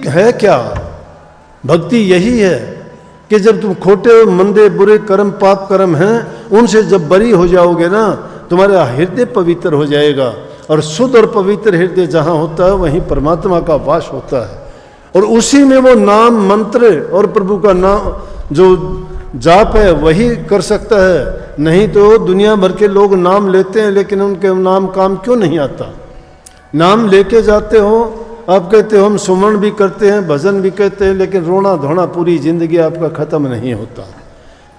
है क्या? भक्ति यही है कि जब तुम खोटे मंदे बुरे कर्म पाप कर्म हैं उनसे जब बरी हो जाओगे ना, तुम्हारा हृदय पवित्र हो जाएगा। और शुद्ध और पवित्र हृदय जहाँ होता है वहीं परमात्मा का वास होता है, और उसी में वो नाम मंत्र और प्रभु का नाम जो जाप है वही कर सकता है। नहीं तो दुनिया भर के लोग नाम लेते हैं लेकिन उनके नाम काम क्यों नहीं आता? नाम लेके जाते हो, आप कहते हो हम सुमरण भी करते हैं, भजन भी कहते हैं, लेकिन रोना धोना पूरी जिंदगी आपका खत्म नहीं होता।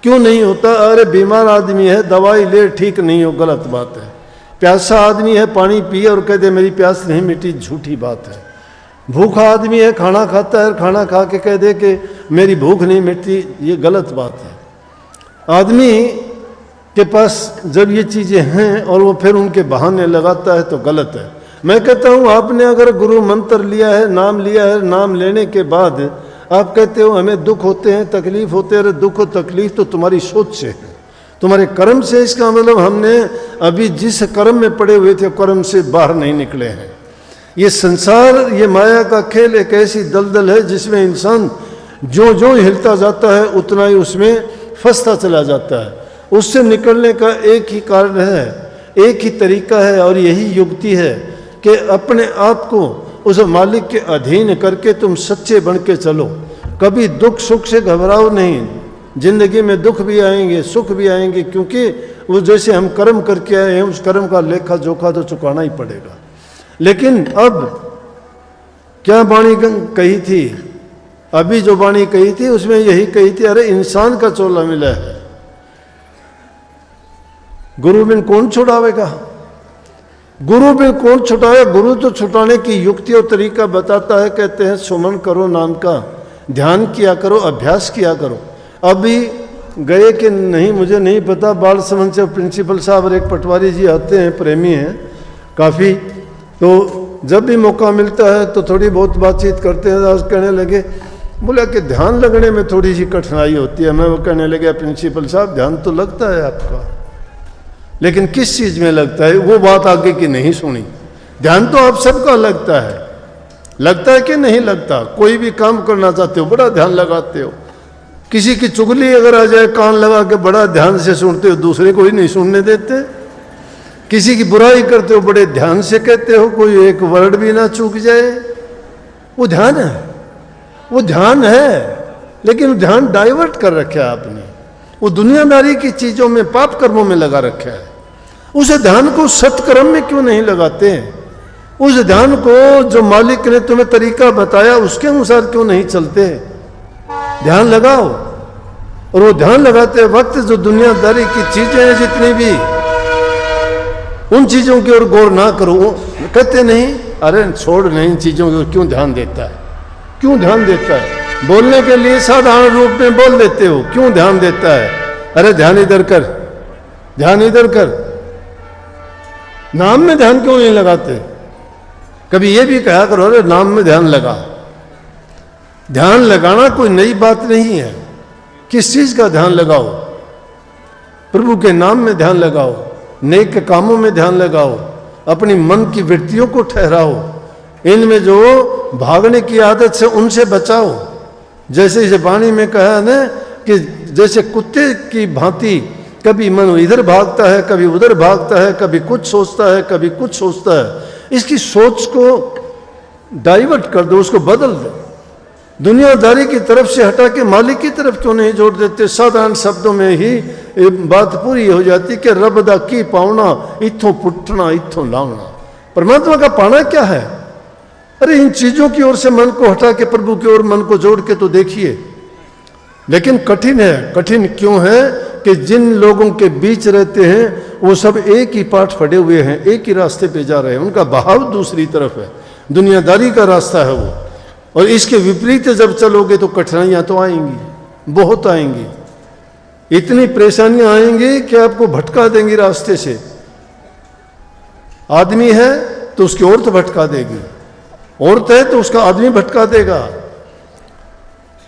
क्यों नहीं होता? अरे बीमार आदमी है, दवाई ले ठीक नहीं हो, गलत बात है। प्यासा आदमी है, पानी पिए और कहते मेरी प्यास नहीं मिटी, झूठी बात है। भूखा आदमी है, खाना खाता है, खाना खा के कह दे कि मेरी भूख नहीं मिटती, ये गलत बात है। आदमी के पास जब ये चीज़ें हैं और वो फिर उनके बहाने लगाता है तो गलत है। मैं कहता हूँ आपने अगर गुरु मंत्र लिया है, नाम लिया है, नाम लेने के बाद आप कहते हो हमें दुख होते हैं, तकलीफ होते हैं, अरे दुख और तकलीफ तो तुम्हारी सोच से है, तुम्हारे कर्म से। इसका मतलब हमने अभी जिस कर्म में पड़े हुए थे कर्म से बाहर नहीं निकले हैं। ये संसार, ये माया का खेल एक ऐसी दलदल है जिसमें इंसान जो जो हिलता जाता है उतना ही उसमें फंसता चला जाता है। उससे निकलने का एक ही कारण है, एक ही तरीका है, और यही युक्ति है कि अपने आप को उस मालिक के अधीन करके तुम सच्चे बन के चलो। कभी दुख सुख से घबराओ नहीं। जिंदगी में दुख भी आएंगे, सुख भी आएंगे, क्योंकि वो जैसे हम कर्म करके आए हैं उस कर्म का लेखा जोखा तो चुकाना ही पड़ेगा। लेकिन अब क्या वाणी कही थी? अभी जो वाणी कही थी उसमें यही कही थी, अरे इंसान का चोला मिला है, गुरु बिन कौन छुड़ावेगा? गुरु बिन कौन छुड़ाए? गुरु तो छुड़ाने की युक्ति और तरीका बताता है। कहते हैं सुमन करो नाम का, ध्यान किया करो, अभ्यास किया करो। अभी गए कि नहीं मुझे नहीं पता, बाल समन से प्रिंसिपल साहब और एक पटवारी जी आते हैं, प्रेमी हैं काफ़ी, तो जब भी मौका मिलता है तो थोड़ी बहुत बातचीत करते हैं। आज कहने लगे, बोला कि ध्यान लगने में थोड़ी सी कठिनाई होती है। मैं वो कहने लगे प्रिंसिपल साहब ध्यान तो लगता है आपका, लेकिन किस चीज़ में लगता है? वो बात आगे की नहीं सुनी। ध्यान तो आप सबका लगता है कि नहीं लगता? कोई भी काम करना चाहते हो बड़ा ध्यान लगाते हो। किसी की चुगली अगर आ जाए कान लगा के बड़ा ध्यान से सुनते हो, दूसरे को ही नहीं सुनने देते। किसी की बुराई करते हो बड़े ध्यान से कहते हो, कोई एक वर्ड भी ना चूक जाए। वो ध्यान है, वो ध्यान है, लेकिन ध्यान डाइवर्ट कर रखा है आपने। वो दुनियादारी की चीजों में, पाप कर्मों में लगा रखा है। उस ध्यान को सत्कर्म में क्यों नहीं लगाते? उस ध्यान को जो मालिक ने तुम्हें तरीका बताया उसके अनुसार क्यों नहीं चलते? ध्यान लगाओ, और वो ध्यान लगाते वक्त जो दुनियादारी की चीजें हैं जितनी भी, उन चीजों की ओर गौर ना करो। कहते नहीं, अरे छोड़ नहीं, इन चीजों की ओर क्यों ध्यान देता है? क्यों ध्यान देता है? बोलने के लिए साधारण रूप में बोल देते हो, क्यों ध्यान देता है? अरे ध्यान इधर कर, ध्यान इधर कर। नाम में ध्यान क्यों नहीं लगाते? कभी ये भी कहा करो, अरे नाम में ध्यान लगा। ध्यान लगाना कोई नई बात नहीं है। किस चीज का ध्यान लगाओ? प्रभु के नाम में ध्यान लगाओ, नेक कामों में ध्यान लगाओ, अपनी मन की वृत्तियों को ठहराओ, इनमें जो भागने की आदत से उनसे बचाओ। जैसे इस वाणी में कहा ना कि जैसे कुत्ते की भांति कभी मन इधर भागता है, कभी उधर भागता है, कभी कुछ सोचता है, कभी कुछ सोचता है। इसकी सोच को डाइवर्ट कर दो, उसको बदल दो। दुनियादारी की तरफ से हटा के मालिक की तरफ क्यों नहीं जोड़ देते? साधारण शब्दों में ही बात पूरी हो जाती कि रब दा की पावना, इथों पुटना इथों लावना। परमात्मा का पाना क्या है? अरे इन चीजों की ओर से मन को हटा के प्रभु की ओर मन को जोड़ के तो देखिए। लेकिन कठिन है। कठिन क्यों है? कि जिन लोगों के बीच रहते हैं वो सब एक ही पाठ पढ़े हुए हैं, एक ही रास्ते पे जा रहे हैं, उनका बहाव दूसरी तरफ है, दुनियादारी का रास्ता है वो। और इसके विपरीत जब चलोगे तो कठिनाइयां तो आएंगी, बहुत आएंगी। इतनी परेशानियां आएंगी कि आपको भटका देंगी रास्ते से। आदमी है तो उसकी औरत भटका देगी, औरत है तो उसका आदमी भटका देगा,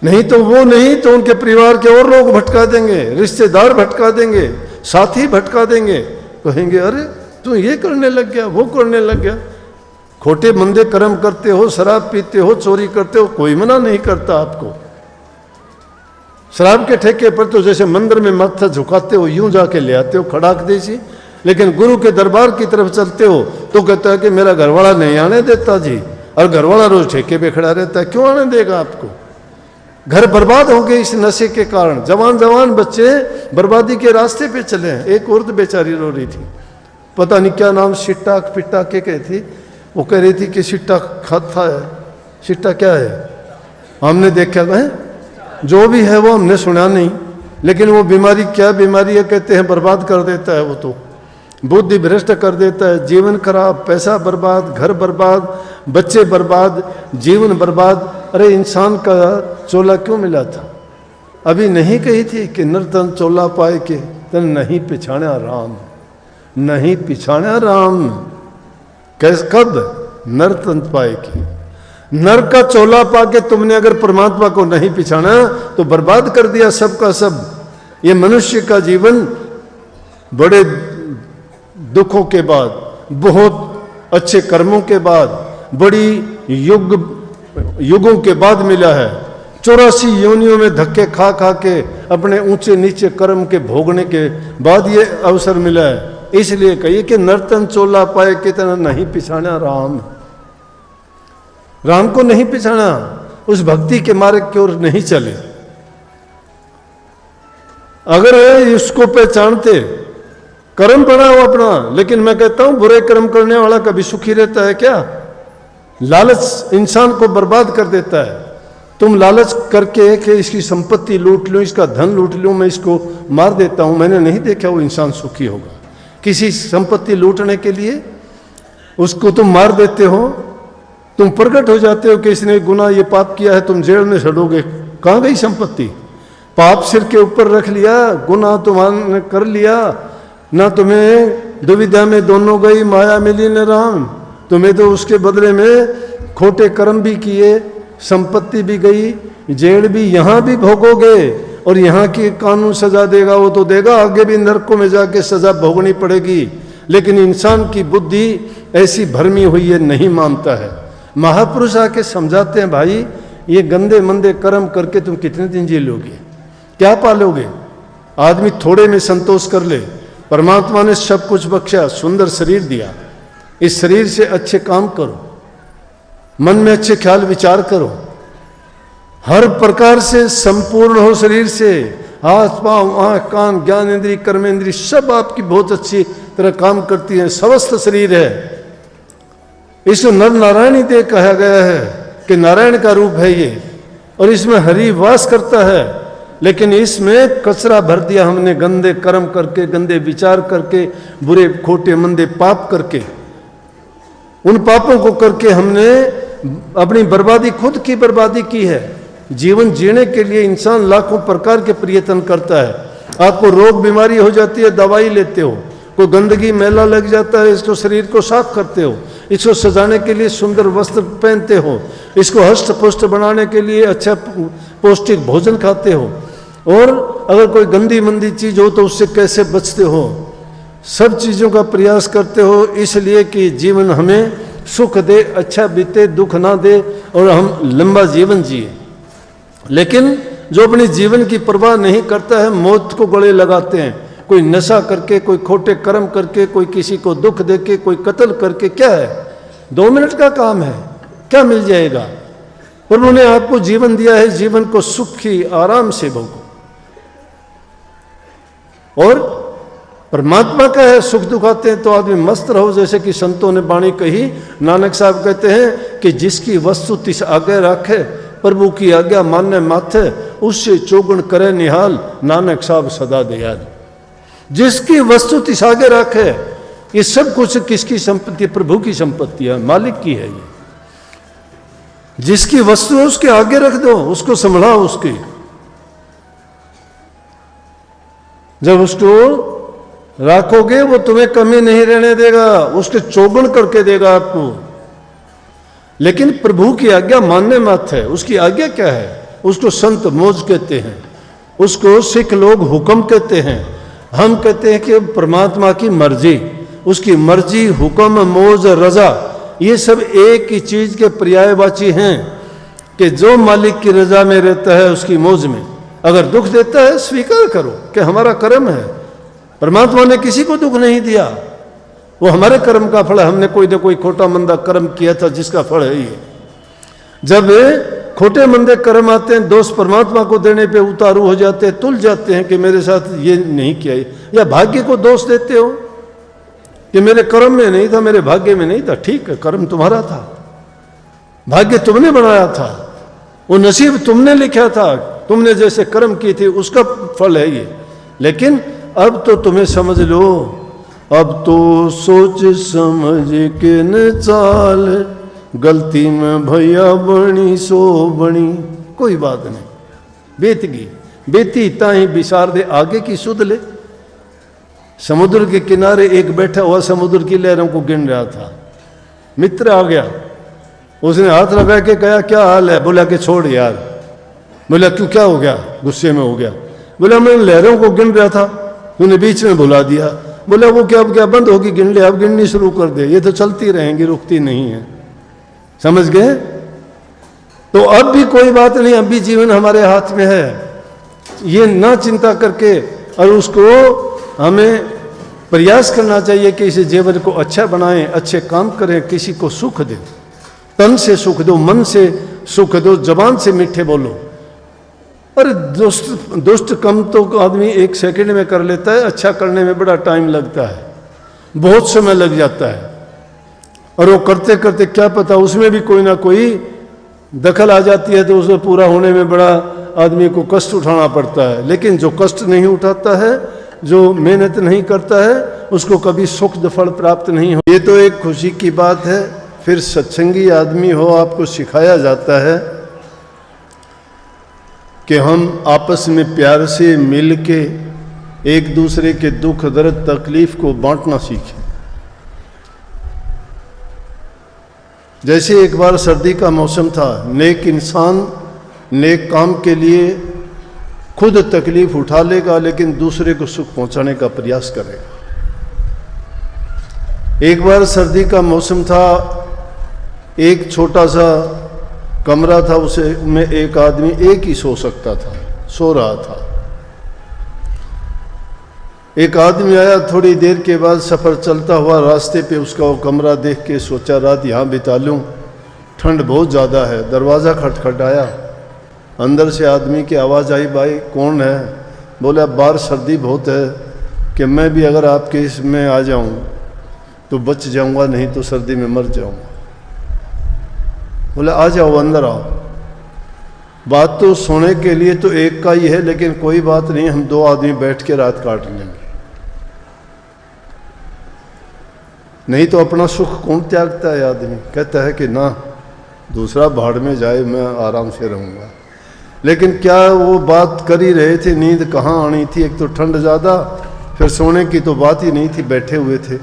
नहीं तो वो नहीं तो उनके परिवार के और लोग भटका देंगे, रिश्तेदार भटका देंगे, साथी भटका देंगे। कहेंगे अरे तू ये करने लग गया, वो करने लग गया। खोटे मंदे कर्म करते हो, शराब पीते हो, चोरी करते हो, कोई मना नहीं करता आपको। शराब के ठेके पर तो जैसे मंदिर में माथा झुकाते हो यूं जाके ले आते हो खड़ाक देसी, लेकिन गुरु के दरबार की तरफ चलते हो तो कहता है कि मेरा घरवाला नहीं आने देता जी, और घरवाला रोज ठेके पे खड़ा रहता है, क्यों आने देगा आपको? घर बर्बाद हो गए इस नशे के कारण। जवान जवान बच्चे बर्बादी के रास्ते पे चले हैं। एक औरत बेचारी रो रही थी, पता नहीं क्या नाम, सिट्टा पिट्टा के कही थी, वो कह रही थी कि सिट्टा खाता है। सिट्टा क्या है हमने देखा है, जो भी है वो हमने सुना नहीं, लेकिन वो बीमारी क्या बीमारी है कहते हैं, बर्बाद कर देता है। वो तो बुद्धि भ्रष्ट कर देता है, जीवन खराब, पैसा बर्बाद, घर बर्बाद, बच्चे बर्बाद, जीवन बर्बाद। अरे इंसान का चोला क्यों मिला था? अभी नहीं कही थी कि नर्तन चोला पाए के तन नहीं पिछाड़ा राम, नहीं पिछाड़ा राम। कैसे कब? नर्तन पाए के। नर का चोला पाके तुमने अगर परमात्मा को नहीं पिछाना तो बर्बाद कर दिया सबका सब। ये मनुष्य का जीवन बड़े दुखों के बाद, बहुत अच्छे कर्मों के बाद, बड़ी युगों के बाद मिला है। 84 योनियों में धक्के खा खा के अपने ऊंचे नीचे कर्म के भोगने के बाद ये अवसर मिला है। इसलिए कहिए कि नर्तन चोला पाए कितना नहीं पिछाना राम। राम को नहीं पिछाना, उस भक्ति के मार्ग की ओर नहीं चले। अगर इसको पहचानते, कर्म बढ़ाओ अपना, लेकिन मैं कहता हूं बुरे कर्म करने वाला कभी सुखी रहता है क्या? लालच इंसान को बर्बाद कर देता है। तुम लालच करके कि इसकी संपत्ति लूट लूं, इसका धन लूट लूं, मैं इसको मार देता हूं, मैंने नहीं देखा वो इंसान सुखी होगा। किसी संपत्ति लूटने के लिए उसको तुम मार देते हो, तुम प्रकट हो जाते हो कि इसने गुनाह ये पाप किया है, तुम जेल में सड़ोगे। कहाँ गई संपत्ति? पाप सिर के ऊपर रख लिया, गुनाह तुम्हारे कर लिया, ना तुम्हें दुविधा में दोनों गई, माया मिली न राम। तुम्हें तो उसके बदले में खोटे कर्म भी किए, संपत्ति भी गई, जेल भी, यहाँ भी भोगोगे। और यहाँ की कानून सजा देगा वो तो देगा, आगे भी नरकों में जाके सजा भोगनी पड़ेगी। लेकिन इंसान की बुद्धि ऐसी भरमी हुई है, नहीं मानता है। महापुरुष आके समझाते हैं, भाई ये गंदे मंदे कर्म करके तुम कितने दिन जी लोगे, क्या पालोगे? आदमी थोड़े में संतोष कर ले। परमात्मा ने सब कुछ बख्शा, सुंदर शरीर दिया, इस शरीर से अच्छे काम करो, मन में अच्छे ख्याल विचार करो, हर प्रकार से संपूर्ण हो शरीर से। हाथ पांव आंख कान ज्ञान इंद्री कर्मेंद्री सब आपकी बहुत अच्छी तरह काम करती है, स्वस्थ शरीर है। इसको नर नारायणी देह कहा गया है कि नारायण का रूप है ये, और इसमें हरि वास करता है। लेकिन इसमें कचरा भर दिया हमने, गंदे कर्म करके, गंदे विचार करके, बुरे खोटे मंदे पाप करके। उन पापों को करके हमने अपनी बर्बादी, खुद की बर्बादी की है। जीवन जीने के लिए इंसान लाखों प्रकार के प्रयत्न करता है। आपको रोग बीमारी हो जाती है, दवाई लेते हो, कोई गंदगी मैला लग जाता है, इसको शरीर को साफ करते हो, इसको सजाने के लिए सुंदर वस्त्र पहनते हो, इसको हष्ट पुष्ट बनाने के लिए अच्छा पौष्टिक भोजन खाते हो, और अगर कोई गंदी मंदी चीज हो तो उससे कैसे बचते हो। सब चीज़ों का प्रयास करते हो इसलिए कि जीवन हमें सुख दे, अच्छा बीते, दुख ना दे और हम लंबा जीवन जिए। लेकिन जो अपने जीवन की परवाह नहीं करता है, मौत को गले लगाते हैं। कोई नशा करके, कोई खोटे कर्म करके, कोई किसी को दुख देके, कोई कत्ल करके, क्या है? 2 मिनट का काम है, क्या मिल जाएगा? प्रभु ने आपको जीवन दिया है, जीवन को सुखी आराम से भोगो। और परमात्मा का है, सुख दुख आते हैं तो आदमी मस्त रहो, जैसे कि संतों ने वाणी कही। नानक साहब कहते हैं कि जिसकी वस्तु तिस आगे रखे, प्रभु की आज्ञा माने माथे, उससे चौगुण करे निहाल, नानक साहब सदा दयाल। जिसकी वस्तु तिस आगे रखे, ये सब कुछ किसकी संपत्ति? प्रभु की संपत्ति है, मालिक की है ये। जिसकी वस्तु है उसके आगे रख दो, उसको संभलाओ उसकी। जब उसको रखोगे वो तुम्हें कमी नहीं रहने देगा, उसके चौगुण करके देगा आपको। लेकिन प्रभु की आज्ञा मानने मत है। उसकी आज्ञा क्या है? उसको संत मौज कहते हैं, उसको सिख लोग हुक्म कहते हैं। हम कहते हैं कि परमात्मा की मर्जी, उसकी मर्जी, हुक्म, मौज, रजा, ये सब एक ही चीज के पर्यायवाची हैं कि जो मालिक की रजा में रहता है उसकी मौज में, अगर दुख देता है स्वीकार करो कि हमारा कर्म है। परमात्मा ने किसी को दुख नहीं दिया, वो हमारे कर्म का फल है। हमने कोई ना कोई खोटा मंदा कर्म किया था जिसका फल है ये। जब खोटे मंदे कर्म आते हैं, दोष परमात्मा को देने पे उतारू हो जाते हैं, तुल जाते हैं कि मेरे साथ ये नहीं किया, या भाग्य को दोष देते हो कि मेरे कर्म में नहीं था, मेरे भाग्य में नहीं था। ठीक है, कर्म तुम्हारा था, भाग्य तुमने बनाया था, वो नसीब तुमने लिखा था, तुमने जैसे कर्म किए थे उसका फल है ये। लेकिन अब तो तुम्हें समझ लो, अब तो सोच समझ के न चाल, गलती में भैया बनी सो बनी। कोई बात नहीं, बेतगी बेती ताही बिसार दे आगे की सुध ले। समुद्र के किनारे एक बैठा हुआ समुद्र की लहरों को गिन रहा था, मित्र आ गया, उसने हाथ लगा के कहा क्या हाल है? बोला कि छोड़ यार। बोला क्यों, क्या हो गया? गुस्से में हो गया। बोला मैं लहरों को गिन रहा था, तूने बीच में भुला दिया। बोला वो क्या, अब क्या बंद होगी? गिन ले, अब गिननी शुरू कर दे, ये तो चलती रहेंगी, रुकती नहीं है। समझ गए? तो अब भी कोई बात नहीं, अब भी जीवन हमारे हाथ में है, ये ना चिंता करके, और उसको हमें प्रयास करना चाहिए कि इस जीवन को अच्छा बनाएं, अच्छे काम करें, किसी को सुख दें, तन से सुख दो, मन से सुख दो, जबान से मीठे बोलो। और दुष्ट कम तो आदमी एक सेकंड में कर लेता है, अच्छा करने में बड़ा टाइम लगता है, बहुत समय लग जाता है। और वो करते करते क्या पता उसमें भी कोई ना कोई दखल आ जाती है, तो उसे पूरा होने में बड़ा आदमी को कष्ट उठाना पड़ता है। लेकिन जो कष्ट नहीं उठाता है, जो मेहनत नहीं करता है, उसको कभी सुख फल प्राप्त नहीं हो। ये तो एक खुशी की बात है। फिर सत्संगी आदमी हो, आपको सिखाया जाता है कि हम आपस में प्यार से मिल के एक दूसरे के दुख दर्द तकलीफ को बांटना सीखें। जैसे एक बार सर्दी का मौसम था, नेक इंसान नेक काम के लिए खुद तकलीफ उठा लेगा, लेकिन दूसरे को सुख पहुंचाने का प्रयास करेगा। एक बार सर्दी का मौसम था, एक छोटा सा कमरा था, उसे में एक आदमी एक ही सो सकता था, सो रहा था। एक आदमी आया, थोड़ी देर के बाद सफ़र चलता हुआ रास्ते पे उसका वो कमरा देख के सोचा रात यहाँ बिता लूँ, ठंड बहुत ज़्यादा है। दरवाज़ा खटखटाया, अंदर से आदमी की आवाज़ आई, भाई कौन है? बोला बाहर सर्दी बहुत है कि मैं भी अगर आपके इसमें आ जाऊं तो बच जाऊंगा, नहीं तो सर्दी में मर जाऊंगा। बोला आ जाओ, अंदर आओ। बात तो सोने के लिए तो एक का ही है, लेकिन कोई बात नहीं, हम दो आदमी बैठ के रात काट लेंगे। नहीं तो अपना सुख कौन त्यागता है? आदमी कहता है कि ना, दूसरा भाड़ में जाए, मैं आराम से रहूँगा। लेकिन क्या वो बात कर ही रहे थे, नींद कहाँ आनी थी? एक तो ठंड ज़्यादा, फिर सोने की तो बात ही नहीं थी, बैठे हुए थे।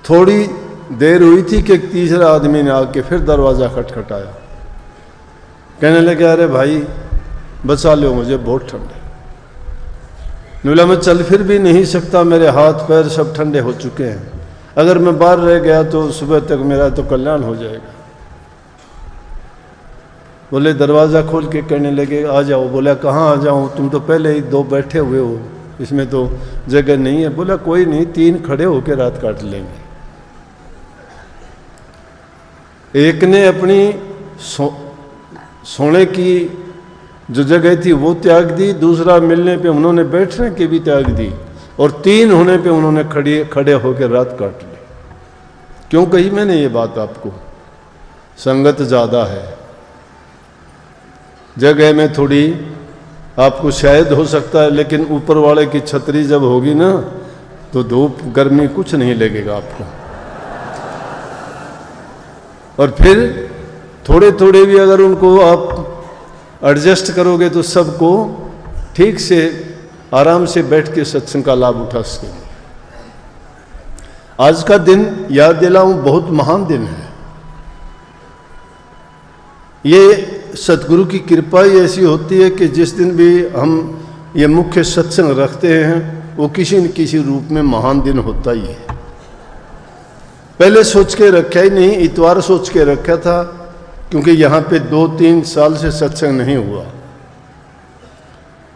थोड़ी देर हुई थी कि एक तीसरा आदमी ने आके फिर दरवाज़ा खटखटाया, कहने लगे अरे भाई बचा लो मुझे, बहुत ठंड है। बोला मैं चल फिर भी नहीं सकता, मेरे हाथ पैर सब ठंडे हो चुके हैं, अगर मैं बाहर रह गया तो सुबह तक मेरा तो कल्याण हो जाएगा। बोले दरवाज़ा खोल के कहने लगे आ जाओ। बोला कहाँ आ जाऊँ, तुम तो पहले ही दो बैठे हुए हो, इसमें तो जगह नहीं है। बोला कोई नहीं, तीन खड़े होकर रात काट लेंगे। एक ने अपनी सोने की जो जगह थी वो त्याग दी, दूसरा मिलने पे उन्होंने बैठने की भी त्याग दी, और तीन होने पे उन्होंने खड़े होकर रात काट ली। क्यों कही मैंने ये बात आपको? संगत ज़्यादा है, जगह में थोड़ी आपको शायद हो सकता है, लेकिन ऊपर वाले की छतरी जब होगी ना तो धूप गर्मी कुछ नहीं लगेगा आपको। और फिर थोड़े थोड़े भी अगर उनको आप एडजस्ट करोगे तो सबको ठीक से आराम से बैठ के सत्संग का लाभ उठा सकेंगे। आज का दिन याद दिलाऊं, बहुत महान दिन है। ये सतगुरु की कृपा ही ऐसी होती है कि जिस दिन भी हम ये मुख्य सत्संग रखते हैं वो किसी न किसी रूप में महान दिन होता ही है। पहले सोच के रखा ही नहीं, इतवार सोच के रखा था, क्योंकि यहाँ पे 2-3 साल से सत्संग नहीं हुआ।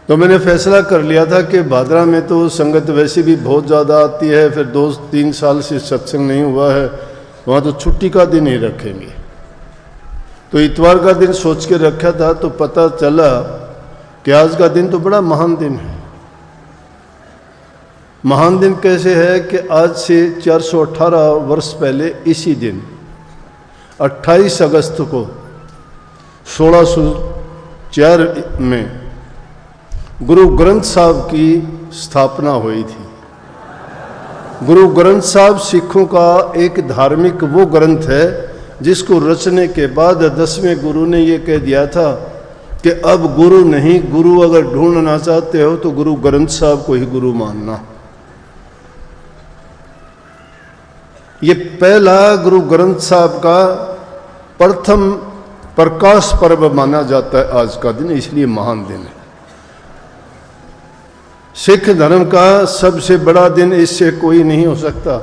तो मैंने फैसला कर लिया था कि भादरा में तो संगत वैसे भी बहुत ज़्यादा आती है, फिर 2-3 साल से सत्संग नहीं हुआ है, वहाँ तो छुट्टी का दिन ही रखेंगे। तो इतवार का दिन सोच के रखा था, तो पता चला कि आज का दिन तो बड़ा महान दिन है। महान दिन कैसे है कि आज से 418 वर्ष पहले इसी दिन 28 अगस्त को 1604 में गुरु ग्रंथ साहब की स्थापना हुई थी। गुरु ग्रंथ साहब सिखों का एक धार्मिक वो ग्रंथ है जिसको रचने के बाद 10वें गुरु ने ये कह दिया था कि अब गुरु नहीं, गुरु अगर ढूंढना चाहते हो तो गुरु ग्रंथ साहब को ही गुरु मानना। ये पहला गुरु ग्रंथ साहब का प्रथम प्रकाश पर्व माना जाता है आज का दिन, इसलिए महान दिन है। सिख धर्म का सबसे बड़ा दिन इससे कोई नहीं हो सकता।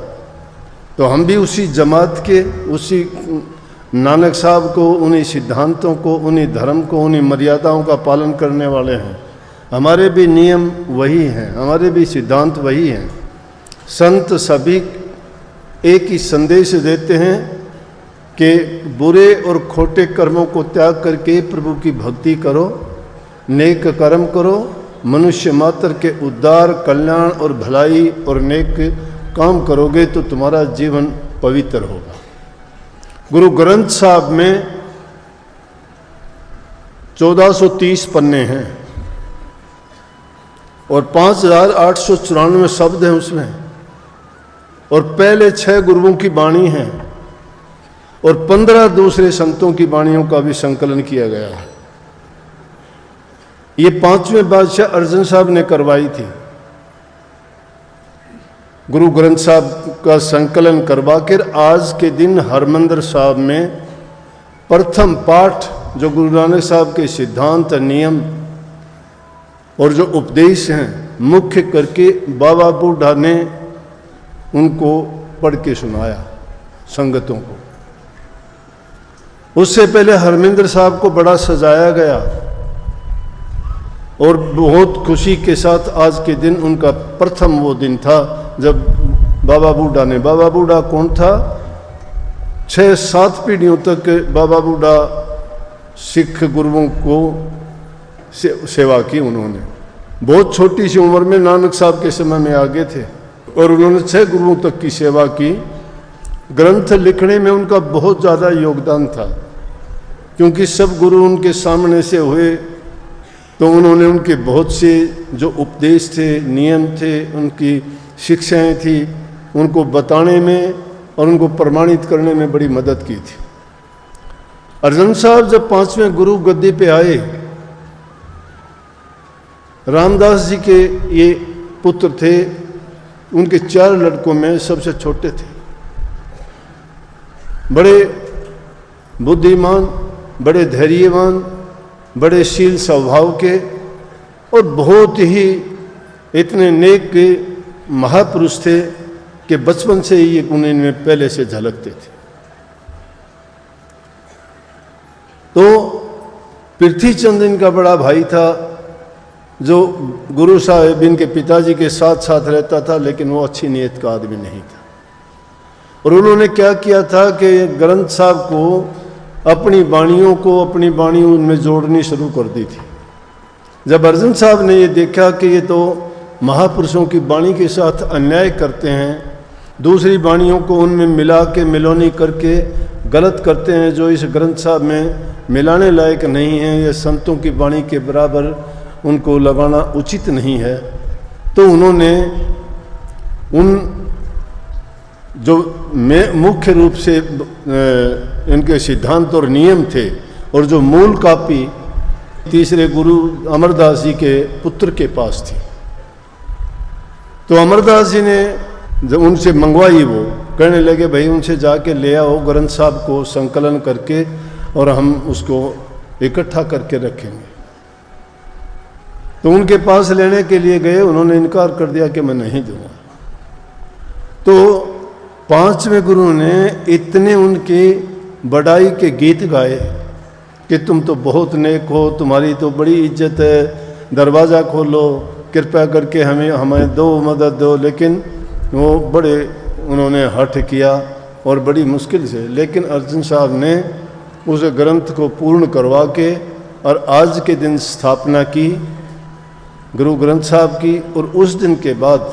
तो हम भी उसी जमात के, उसी नानक साहब को, उन्हीं सिद्धांतों को, उन्हीं धर्म को, उन्हीं मर्यादाओं का पालन करने वाले हैं। हमारे भी नियम वही हैं, हमारे भी सिद्धांत वही हैं। संत सभी एक ही संदेश देते हैं कि बुरे और खोटे कर्मों को त्याग करके प्रभु की भक्ति करो, नेक कर्म करो, मनुष्य मात्र के उद्धार, कल्याण और भलाई और नेक काम करोगे तो तुम्हारा जीवन पवित्र होगा। गुरु ग्रंथ साहब में 1430 पन्ने हैं और 5894 शब्द हैं उसमें, और पहले 6 गुरुओं की वाणी है और 15 दूसरे संतों की वाणियों का भी संकलन किया गया है। ये 5वें बादशाह अर्जन साहब ने करवाई थी। गुरु ग्रंथ साहब का संकलन करवा कर आज के दिन हरमंदिर साहब में प्रथम पाठ जो गुरु नानक साहब के सिद्धांत, नियम और जो उपदेश हैं मुख्य करके बाबा बूढ़ा ने उनको पढ़ के सुनाया संगतों को। उससे पहले हरमंदिर साहब को बड़ा सजाया गया और बहुत खुशी के साथ आज के दिन उनका प्रथम वो दिन था जब बाबा बूढ़ा ने, बाबा बूढ़ा कौन था? 6-7 पीढ़ियों तक बाबा बूढ़ा सिख गुरुओं को सेवा की उन्होंने। बहुत छोटी सी उम्र में नानक साहब के समय में आगे थे और उन्होंने 6 गुरुओं तक की सेवा की। ग्रंथ लिखने में उनका बहुत ज़्यादा योगदान था, क्योंकि सब गुरु उनके सामने से हुए तो उन्होंने उनके बहुत से जो उपदेश थे, नियम थे, उनकी शिक्षाएं थी, उनको बताने में और उनको प्रमाणित करने में बड़ी मदद की थी। अर्जन साहब जब 5वें गुरु गद्दी पे आए, रामदास जी के ये पुत्र थे, उनके 4 लड़कों में सबसे छोटे थे। बड़े बुद्धिमान, बड़े धैर्यवान, बड़े शील स्वभाव के और बहुत ही इतने नेक महापुरुष थे कि बचपन से ही ये गुण इनमें पहले से झलकते थे। तो पृथ्वीचंद इनका बड़ा भाई था जो गुरु साहब इनके पिताजी के साथ साथ रहता था, लेकिन वो अच्छी नीयत का आदमी नहीं था। और उन्होंने क्या किया था कि ग्रंथ साहब को अपनी वाणी उनमें जोड़नी शुरू कर दी थी। जब अर्जन साहब ने ये देखा कि ये तो महापुरुषों की वाणी के साथ अन्याय करते हैं, दूसरी वाणियों को उनमें मिला के मिलोनी करके गलत करते हैं जो इस ग्रंथ साहब में मिलाने लायक नहीं है, या संतों की वाणी के बराबर उनको लगाना उचित नहीं है, तो उन्होंने उन जो मुख्य रूप से इनके सिद्धांत और नियम थे और जो मूल कापी तीसरे गुरु अमरदास जी के पुत्र के पास थी, तो अमरदास जी ने जब उनसे मंगवाई, वो कहने लगे भाई उनसे जाके ले आओ ग्रंथ साहब को संकलन करके और हम उसको इकट्ठा करके रखेंगे। तो उनके पास लेने के लिए गए, उन्होंने इनकार कर दिया कि मैं नहीं दूंगा। तो पांचवें गुरु ने इतने उनकी बड़ाई के गीत गाए कि तुम तो बहुत नेक हो, तुम्हारी तो बड़ी इज्जत है, दरवाज़ा खोलो, कृपया करके हमें दो, मदद दो। लेकिन वो बड़े उन्होंने हठ किया और बड़ी मुश्किल से, लेकिन अर्जुन साहब ने उस ग्रंथ को पूर्ण करवा के और आज के दिन स्थापना की गुरु ग्रंथ साहब की। और उस दिन के बाद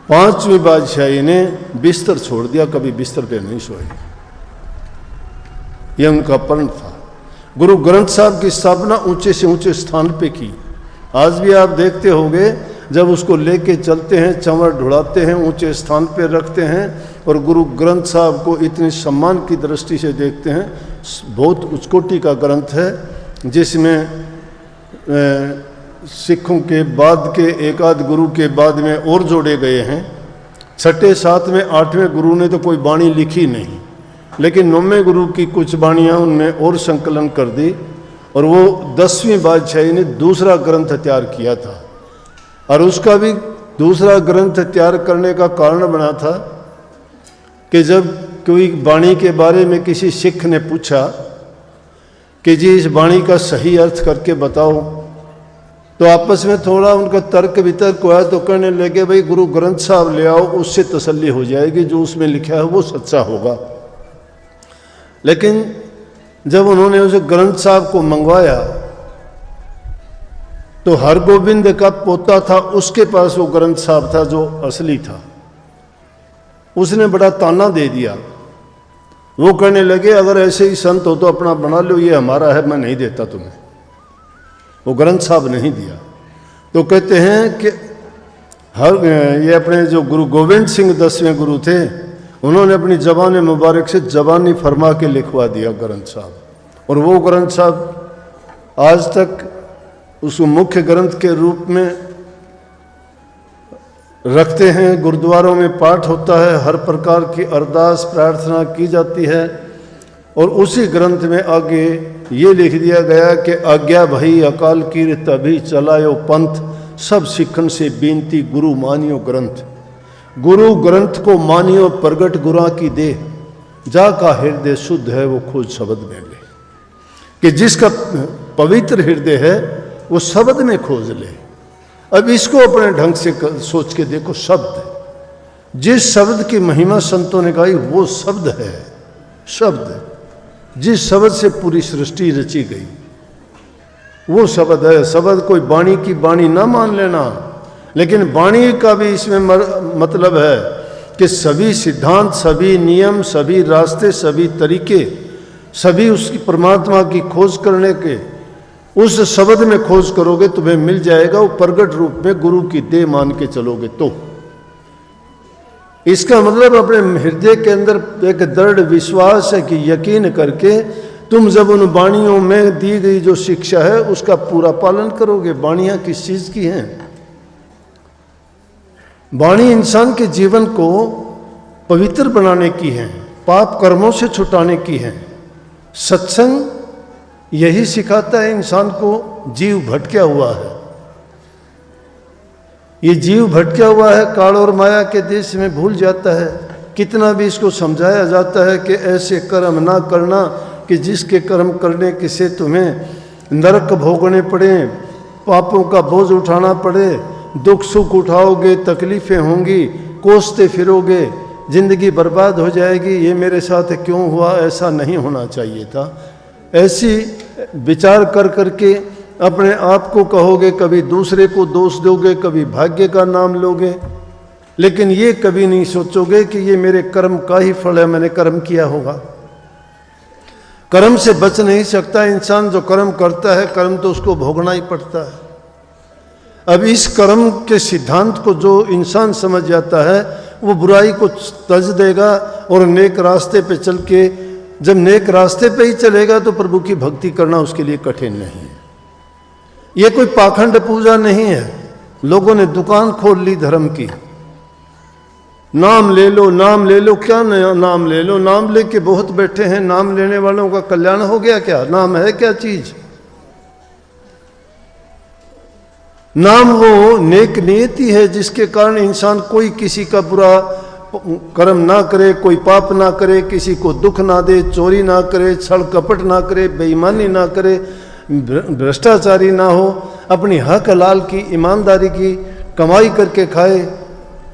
पांचवीं बादशाही ने बिस्तर छोड़ दिया, कभी बिस्तर पे नहीं सोए। यह उनका प्रण था। गुरु ग्रंथ साहब की स्थापना ऊंचे से ऊंचे स्थान पे की। आज भी आप देखते होंगे जब उसको लेके चलते हैं, चंवर ढुड़ाते हैं, ऊंचे स्थान पे रखते हैं और गुरु ग्रंथ साहब को इतने सम्मान की दृष्टि से देखते हैं। बहुत उच्चकोटि का ग्रंथ है, जिसमें सिखों के बाद के एक आध गुरु के बाद में और जोड़े गए हैं। छठे, सातवें, आठवें गुरु ने तो कोई वाणी लिखी नहीं, लेकिन नौवें गुरु की कुछ वाणियाँ उनमें और संकलन कर दी। और वो 10वीं बादशाही ने दूसरा ग्रंथ तैयार किया था। और उसका भी दूसरा ग्रंथ तैयार करने का कारण बना था कि जब कोई वाणी के बारे में किसी सिख ने पूछा कि जी इस वाणी का सही अर्थ करके बताओ, तो आपस में थोड़ा उनका तर्क वितर्क हुआ तो कहने लगे भाई गुरु ग्रंथ साहब ले आओ, उससे तसल्ली हो जाएगी, जो उसमें लिखा है वो सच्चा होगा। लेकिन जब उन्होंने उस ग्रंथ साहब को मंगवाया तो हरगोविंद का पोता था, उसके पास वो ग्रंथ साहब था जो असली था। उसने बड़ा ताना दे दिया। वो कहने लगे अगर ऐसे ही संत हो तो अपना बना लो, ये हमारा है, मैं नहीं देता तुम्हें। वो ग्रंथ साहब नहीं दिया। तो कहते हैं कि ये अपने जो गुरु गोविंद सिंह 10वें गुरु थे, उन्होंने अपनी जबान मुबारक से जबानी फरमा के लिखवा दिया ग्रंथ साहब। और वो ग्रंथ साहब आज तक उसको मुख्य ग्रंथ के रूप में रखते हैं। गुरुद्वारों में पाठ होता है, हर प्रकार की अरदास प्रार्थना की जाती है। और उसी ग्रंथ में आगे ये लिख दिया गया कि आज्ञा भई अकाल कीर्त अभी चलायो पंथ, सब सिखन से बेनती गुरु मानियो ग्रंथ। गुरु ग्रंथ को मानियो प्रगट गुरा की दे, जा का हृदय शुद्ध है वो खोज शब्द में ले। कि जिसका पवित्र हृदय है वो शब्द में खोज ले। अब इसको अपने ढंग से सोच के देखो, शब्द, जिस शब्द की महिमा संतों ने गाई वो शब्द है। शब्द, जिस शब्द से पूरी सृष्टि रची गई वो शब्द है। शब्द कोई वाणी की वाणी ना मान लेना, लेकिन वाणी का भी इसमें मतलब है कि सभी सिद्धांत, सभी नियम, सभी रास्ते, सभी तरीके, सभी उसकी परमात्मा की खोज करने के उस शब्द में खोज करोगे तुम्हें मिल जाएगा। वो प्रगट रूप में गुरु की देह मान के चलोगे तो इसका मतलब अपने हृदय के अंदर एक दृढ़ विश्वास है कि यकीन करके तुम जब उन वाणियों में दी गई जो शिक्षा है उसका पूरा पालन करोगे। वाणियां किस चीज की हैं? वाणी इंसान के जीवन को पवित्र बनाने की है, पाप कर्मों से छुटाने की है। सत्संग यही सिखाता है इंसान को। जीव भटका हुआ है, ये जीव भटका हुआ है, काल और माया के देश में भूल जाता है। कितना भी इसको समझाया जाता है कि ऐसे कर्म ना करना कि जिसके कर्म करने के से तुम्हें नरक भोगने पड़े, पापों का बोझ उठाना पड़े, दुख सुख उठाओगे, तकलीफें होंगी, कोसते फिरोगे, जिंदगी बर्बाद हो जाएगी। ये मेरे साथ क्यों हुआ? ऐसा नहीं होना चाहिए था। ऐसी विचार कर करके अपने आप को कहोगे, कभी दूसरे को दोष दोगे, कभी भाग्य का नाम लोगे, लेकिन ये कभी नहीं सोचोगे कि ये मेरे कर्म का ही फल है, मैंने कर्म किया होगा। कर्म से बच नहीं सकता इंसान। जो कर्म करता है, कर्म तो उसको भोगना ही पड़ता है। अब इस कर्म के सिद्धांत को जो इंसान समझ जाता है वो बुराई को तज देगा और नेक रास्ते पे चल के, जब नेक रास्ते पे ही चलेगा तो प्रभु की भक्ति करना उसके लिए कठिन नहीं है। ये कोई पाखंड पूजा नहीं है। लोगों ने दुकान खोल ली धर्म की। नाम ले लो, नाम ले लो, क्या नाम ले लो? नाम लेके बहुत बैठे हैं। नाम लेने वालों का कल्याण हो गया क्या? नाम है क्या चीज? नाम वो नेक नियति है जिसके कारण इंसान कोई किसी का बुरा कर्म ना करे, कोई पाप ना करे, किसी को दुख ना दे, चोरी ना करे, छल कपट ना करे, बेईमानी ना करे, भ्रष्टाचारी ना हो, अपनी हक हलाल की ईमानदारी की कमाई करके खाए,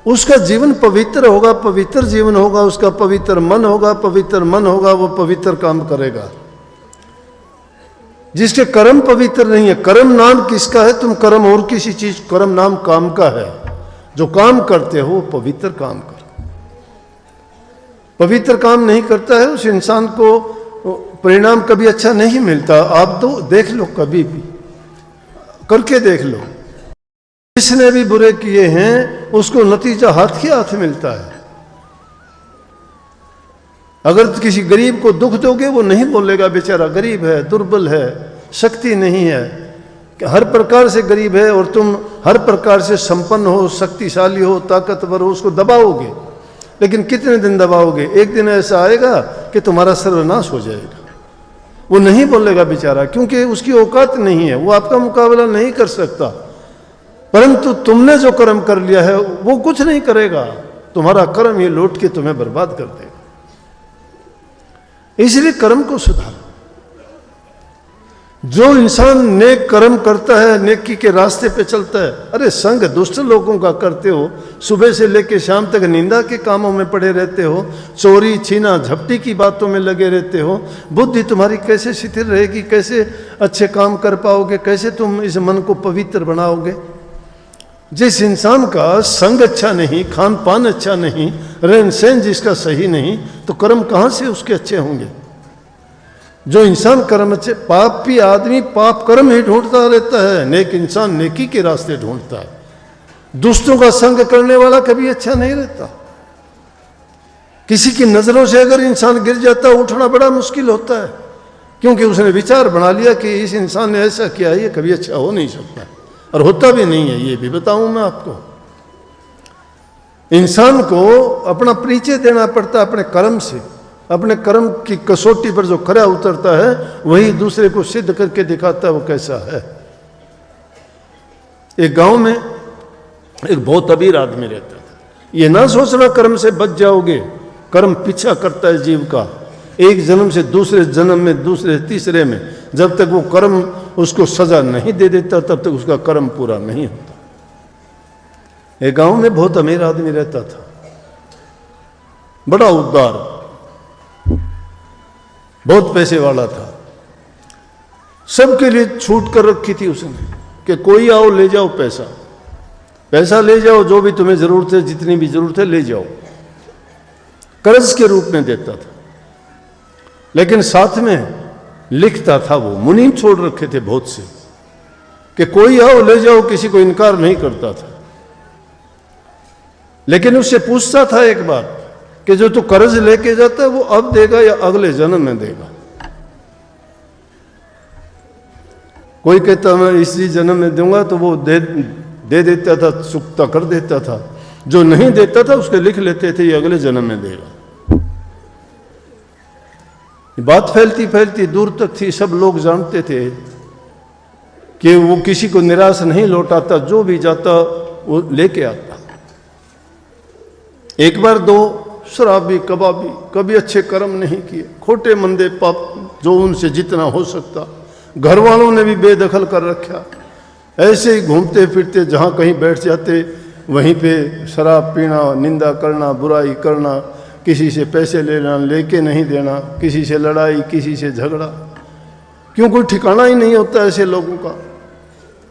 उसका जीवन पवित्र होगा, पवित्र जीवन होगा, उसका पवित्र मन होगा, पवित्र मन होगा, वो पवित्र काम करेगा। जिसके कर्म पवित्र नहीं है, कर्म नाम किसका है? तुम कर्म और किसी चीज, कर्म नाम काम का है। जो काम करते हो पवित्र काम करो। पवित्र काम नहीं करता है उस इंसान को परिणाम कभी अच्छा नहीं मिलता। आप तो देख लो, कभी भी करके देख लो, जिसने भी बुरे किए हैं उसको नतीजा हाथ के हाथ मिलता है। अगर किसी गरीब को दुख दोगे वो नहीं बोलेगा बेचारा गरीब है, दुर्बल है, शक्ति नहीं है, हर प्रकार से गरीब है, और तुम हर प्रकार से संपन्न हो, शक्तिशाली हो, ताकतवर हो, उसको दबाओगे। लेकिन कितने दिन दबाओगे? एक दिन ऐसा आएगा कि तुम्हारा सर्वनाश हो जाएगा। वो नहीं बोलेगा बेचारा, क्योंकि उसकी औकात नहीं है, वो आपका मुकाबला नहीं कर सकता। परंतु तुमने जो कर्म कर लिया है वो कुछ नहीं करेगा, तुम्हारा कर्म ये लौट के तुम्हें बर्बाद कर देगा। इसलिए कर्म को सुधारो। जो इंसान नेक कर्म करता है, नेकी के रास्ते पे चलता है, अरे संग दुष्ट लोगों का करते हो, सुबह से लेकर शाम तक निंदा के कामों में पड़े रहते हो, चोरी छीना झपटी की बातों में लगे रहते हो, बुद्धि तुम्हारी कैसे शिथिल रहेगी? कैसे अच्छे काम कर पाओगे? कैसे तुम इस मन को पवित्र बनाओगे? जिस इंसान का संग अच्छा नहीं, खान पान अच्छा नहीं, रहन सहन जिसका सही नहीं, तो कर्म कहाँ से उसके अच्छे होंगे? जो इंसान कर्म अच्छे, पापी आदमी पाप कर्म ही ढूंढता रहता है, नेक इंसान नेकी के रास्ते ढूंढता है। दुष्टों का संग करने वाला कभी अच्छा नहीं रहता। किसी की नजरों से अगर इंसान गिर जाता है, उठना बड़ा मुश्किल होता है, क्योंकि उसने विचार बना लिया कि इस इंसान ने ऐसा किया है, ये कभी अच्छा हो नहीं सकता, और होता भी नहीं है। ये भी बताऊं मैं आपको, इंसान को अपना परिचय देना पड़ता है अपने कर्म से। अपने कर्म की कसौटी पर जो खरा उतरता है वही दूसरे को सिद्ध करके दिखाता है वो कैसा है। एक गांव में एक बहुत अमीर आदमी रहता था। ये ना सोचना कर्म से बच जाओगे, कर्म पीछा करता है जीव का, एक जन्म से दूसरे जन्म में, दूसरे तीसरे में, जब तक वो कर्म उसको सजा नहीं दे देता तब तक उसका कर्म पूरा नहीं होता। एक गांव में बहुत अमीर आदमी रहता था, बड़ा उदार, बहुत पैसे वाला था, सबके लिए छूट कर रखी थी उसने कि कोई आओ ले जाओ पैसा, पैसा ले जाओ, जो भी तुम्हें जरूरत है, जितनी भी जरूरत है ले जाओ, कर्ज के रूप में देता था। लेकिन साथ में लिखता था, वो मुनीम छोड़ रखे थे बहुत से कि कोई आओ ले जाओ, किसी को इनकार नहीं करता था। लेकिन उससे पूछता था एक बार कि जो तू कर्ज लेके जाता है वो अब देगा या अगले जन्म में देगा? कोई कहता मैं इसी जन्म में दूंगा, तो वो दे देता था, चुकता कर देता था। जो नहीं देता था उसके लिख लेते थे ये अगले जन्म में देगा। बात फैलती फैलती दूर तक थी, सब लोग जानते थे कि वो किसी को निराश नहीं लौटाता, जो भी जाता वो लेके आता। एक बार दो शराबी कबाबी, कभी अच्छे कर्म नहीं किए, खोटे मंदे पाप जो उनसे जितना हो सकता, घर वालों ने भी बेदखल कर रखा। ऐसे ही घूमते फिरते जहाँ कहीं बैठ जाते वहीं पे शराब पीना, निंदा करना, बुराई करना, किसी से पैसे लेना, लेके नहीं देना, किसी से लड़ाई, किसी से झगड़ा। क्यों? कोई ठिकाना ही नहीं होता ऐसे लोगों का।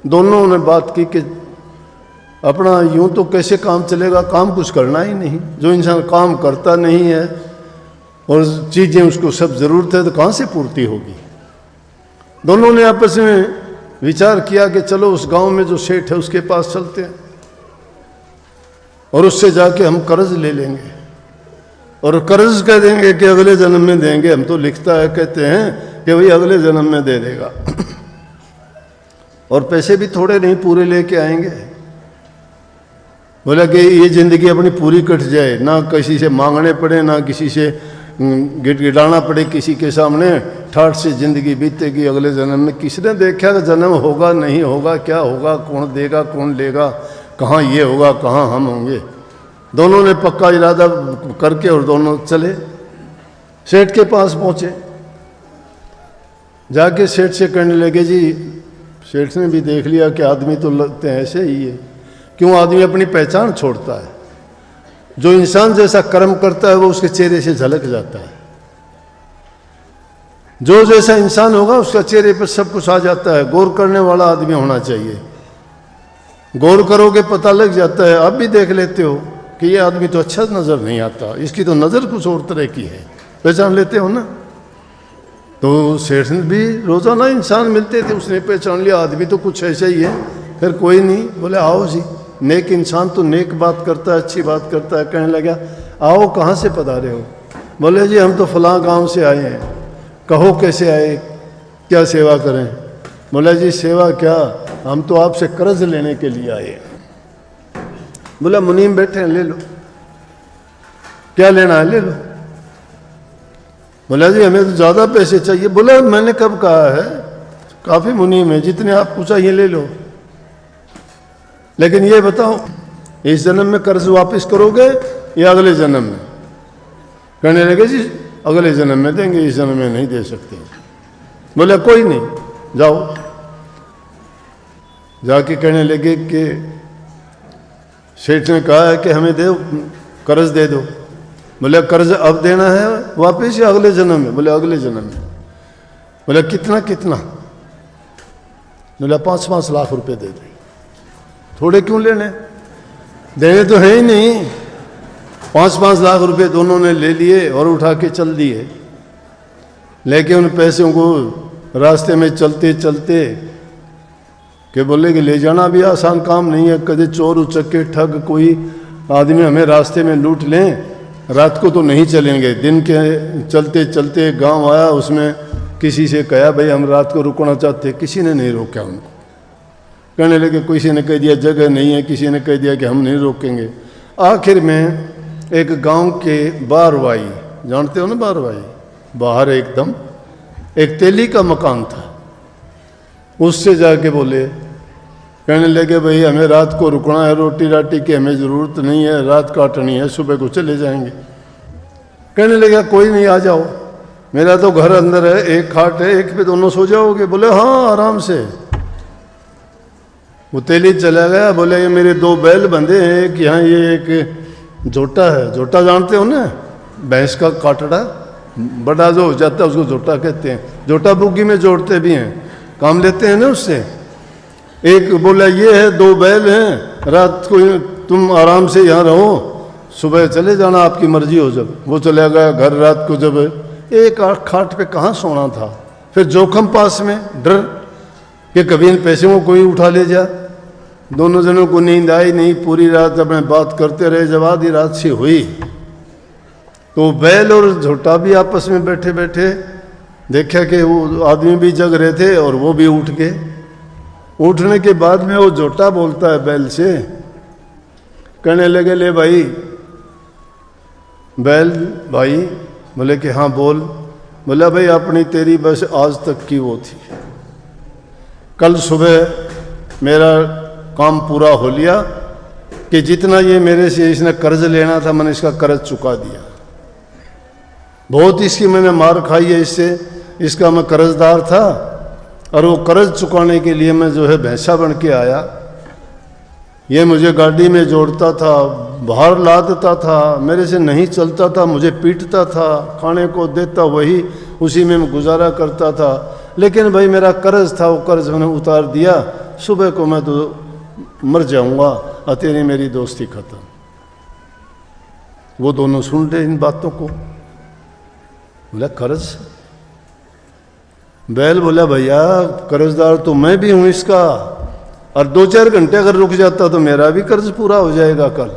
दोनों ने बात की कि अपना यूं तो कैसे काम चलेगा, काम कुछ करना ही नहीं। जो इंसान काम करता नहीं है और चीज़ें उसको सब ज़रूरत है तो कहाँ से पूर्ति होगी। दोनों ने आपस में विचार किया कि चलो उस गांव में जो सेठ है उसके पास चलते हैं और उससे जाके हम कर्ज ले लेंगे और कर्ज कह देंगे कि अगले जन्म में देंगे। हम तो लिखता है कहते हैं कि वही अगले जन्म में दे देगा और पैसे भी थोड़े नहीं पूरे लेके आएंगे। बोला कि ये ज़िंदगी अपनी पूरी कट जाए, ना किसी से मांगने पड़े, ना किसी से गिड़गिड़ाना पड़े किसी के सामने, ठाठ से ज़िंदगी बीतेगी। अगले जन्म में किसने देखा कि जन्म होगा नहीं होगा, क्या होगा, कौन देगा कौन लेगा, कहाँ ये होगा कहाँ हम होंगे। दोनों ने पक्का इरादा करके और दोनों चले, सेठ के पास पहुंचे। जाके सेठ से कहने लगे, जी सेठ ने भी देख लिया कि आदमी तो लगते हैं ऐसे ही है, क्यों आदमी अपनी पहचान छोड़ता है? जो इंसान जैसा कर्म करता है वो उसके चेहरे से झलक जाता है। जो जैसा इंसान होगा उसका चेहरे पर सब कुछ आ जाता है। गौर करने वाला आदमी होना चाहिए। गौर करोगे पता लग जाता है। आप भी देख लेते हो कि ये आदमी तो अच्छा नज़र नहीं आता, इसकी तो नज़र कुछ और तरह की है, पहचान लेते हो ना। तो सेठ भी रोज़ाना इंसान मिलते थे, उसने पहचान लिया आदमी तो कुछ ऐसा ही है। फिर कोई नहीं, बोले आओ जी, नेक इंसान तो नेक बात करता है, अच्छी बात करता है। कहने लगा, आओ कहाँ से पधारे हो? बोले जी हम तो फलां गांव से आए हैं। कहो कैसे आए, क्या सेवा करें? बोला जी सेवा क्या, हम तो आपसे कर्ज लेने के लिए आए हैं। बोला मुनीम बैठे हैं, ले लो, क्या लेना है ले लो। बोला जी हमें तो ज़्यादा पैसे चाहिए। बोला मैंने कब कहा है, काफ़ी मुनीम है, जितने आपको चाहिए ले लो, लेकिन ये बताओ इस जन्म में कर्ज वापस करोगे या अगले जन्म में? कहने लगे जी अगले जन्म में देंगे, इस जन्म में नहीं दे सकते। बोला कोई नहीं, जाओ। जाके कहने लगे कि सेठ ने कहा है कि हमें दे, कर्ज दे दो। बोले कर्ज अब देना है वापस या अगले जन्म में? बोले अगले जन्म में। बोले कितना कितना? बोला 5-5 लाख रुपए दे दो। थोड़े क्यों लेने, देने तो है ही नहीं। 5-5 लाख रुपए दोनों ने ले लिए और उठा के चल दिए। लेकिन उन पैसों को रास्ते में चलते चलते कि बोले कि ले जाना भी आसान काम नहीं है। कभी चोर उचक्के ठग कोई आदमी हमें रास्ते में लूट लें, रात को तो नहीं चलेंगे। दिन के चलते चलते गांव आया, उसमें किसी से कहा भाई हम रात को रुकना चाहते, किसी ने नहीं रोका उनको। कहने लगे, किसी ने कह दिया जगह नहीं है, किसी ने कह दिया कि हम नहीं रोकेंगे। आखिर में एक गांव के बारवाई, जानते हो ना बारवाई, बाहर एकदम एक तेली का मकान था, उससे जाके बोले, कहने लगे भाई हमें रात को रुकना है, रोटी राटी की हमें ज़रूरत नहीं है, रात काटनी है, सुबह को चले जाएंगे। कहने लगे कोई नहीं, आ जाओ, मेरा तो घर अंदर है, एक खाट है, एक पे दोनों सो जाओगे। बोले हाँ आराम से। वो तेली चला गया। बोले ये मेरे 2 बैल बंधे हैं, एक यहाँ ये एक झोटा है। झोटा जानते हो ना, भैंस का काटड़ा बड़ा जो हो जाता है उसको झोटा कहते हैं। झोटा बुग्गी में जोड़ते भी हैं, काम लेते हैं ना उससे। एक बोला ये है, 2 बैल हैं, रात को तुम आराम से यहाँ रहो, सुबह चले जाना, आपकी मर्जी हो। जब वो चला गया घर, रात को जब एक खाट पे कहाँ सोना था। फिर जोखम पास में, डर कि कभी इन पैसे को कोई उठा ले जा। दोनों जनों को नींद आई नहीं, पूरी रात अपने बात करते रहे। जब आधी रात सी हुई तो बैल और झोटा भी आपस में बैठे बैठे देखा कि वो आदमी भी जग रहे थे और वो भी उठ गए। उठने के बाद में वो झोटा बोलता है बैल से, कहने लगे ले भाई, बैल भाई। बोले कि हाँ बोल। बोला भाई अपनी तेरी बस आज तक की वो थी, कल सुबह मेरा काम पूरा हो लिया कि जितना ये मेरे से इसने कर्ज लेना था मैंने इसका कर्ज चुका दिया। बहुत इसकी मैंने मार खाई है इससे, इसका मैं कर्जदार था और वो कर्ज चुकाने के लिए मैं जो है भैंसा बन के आया। ये मुझे गाड़ी में जोड़ता था, बाहर ला देता था, मेरे से नहीं चलता था, मुझे पीटता था, खाने को देता वही, उसी में मैं गुजारा करता था। लेकिन भाई मेरा कर्ज था, वो कर्ज मैंने उतार दिया। सुबह को मैं तो मर जाऊंगा और तेरी मेरी दोस्ती खत्म। वो दोनों सुन रहे इन बातों को। बोला कर्ज? बैल बोला भैया कर्जदार तो मैं भी हूं इसका, और 2-4 घंटे अगर रुक जाता तो मेरा भी कर्ज पूरा हो जाएगा कल।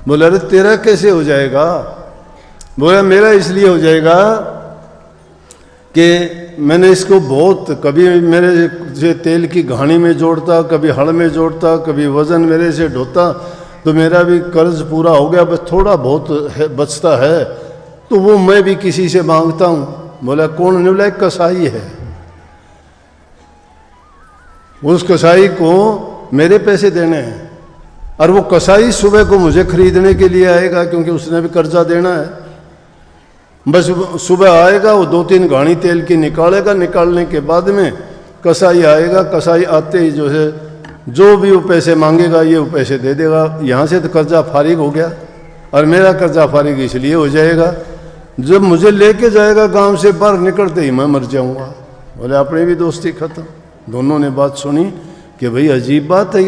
बोला अरे तेरा कैसे हो जाएगा? बोला मेरा इसलिए हो जाएगा कि मैंने इसको बहुत, कभी मेरे से तेल की घानी में जोड़ता, कभी हड़ में जोड़ता, कभी वजन मेरे से ढोता, तो मेरा भी कर्ज पूरा हो गया। बस थोड़ा बहुत है, बचता है तो वो मैं भी किसी से मांगता हूँ। बोला कौन? ने बोला एक कसाई है, उस कसाई को मेरे पैसे देने हैं। और वो कसाई सुबह को मुझे खरीदने के लिए आएगा, क्योंकि उसने भी कर्जा देना है। बस सुबह आएगा, वो 2-3 घानी तेल की निकालेगा, निकालने के बाद में कसाई आएगा, कसाई आते ही जो है जो भी वो पैसे मांगेगा ये वो पैसे दे देगा। यहाँ से तो कर्जा फारिग हो गया, और मेरा कर्जा फारिग इसलिए हो जाएगा जब मुझे लेके जाएगा गांव से बाहर निकलते ही मैं मर जाऊंगा। बोले अपनी भी दोस्ती खत्म। दोनों ने बात सुनी कि भाई अजीब बात है,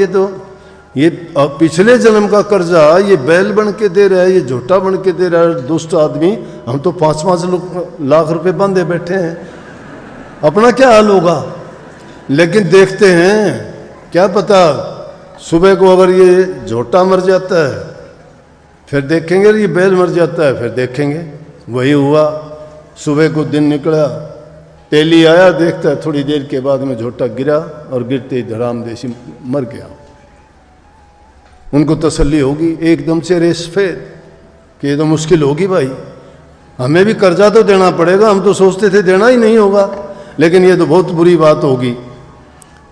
ये पिछले जन्म का कर्जा ये बैल बन के दे रहा है, ये झोटा बन के दे रहा है दुष्ट आदमी। हम तो 5-5 लाख रुपए बंधे बैठे हैं, अपना क्या हाल होगा। लेकिन देखते हैं, क्या पता सुबह को अगर ये झोटा मर जाता है फिर देखेंगे, ये बैल मर जाता है फिर देखेंगे। वही हुआ, सुबह को दिन निकला, तेली आया, देखता है थोड़ी देर के बाद में झोटा गिरा और गिरते ही धड़ाम देसी मर गया। उनको तसल्ली होगी, एकदम से रेस फेर कि ये तो मुश्किल होगी भाई, हमें भी कर्जा तो देना पड़ेगा। हम तो सोचते थे देना ही नहीं होगा, लेकिन ये तो बहुत बुरी बात होगी,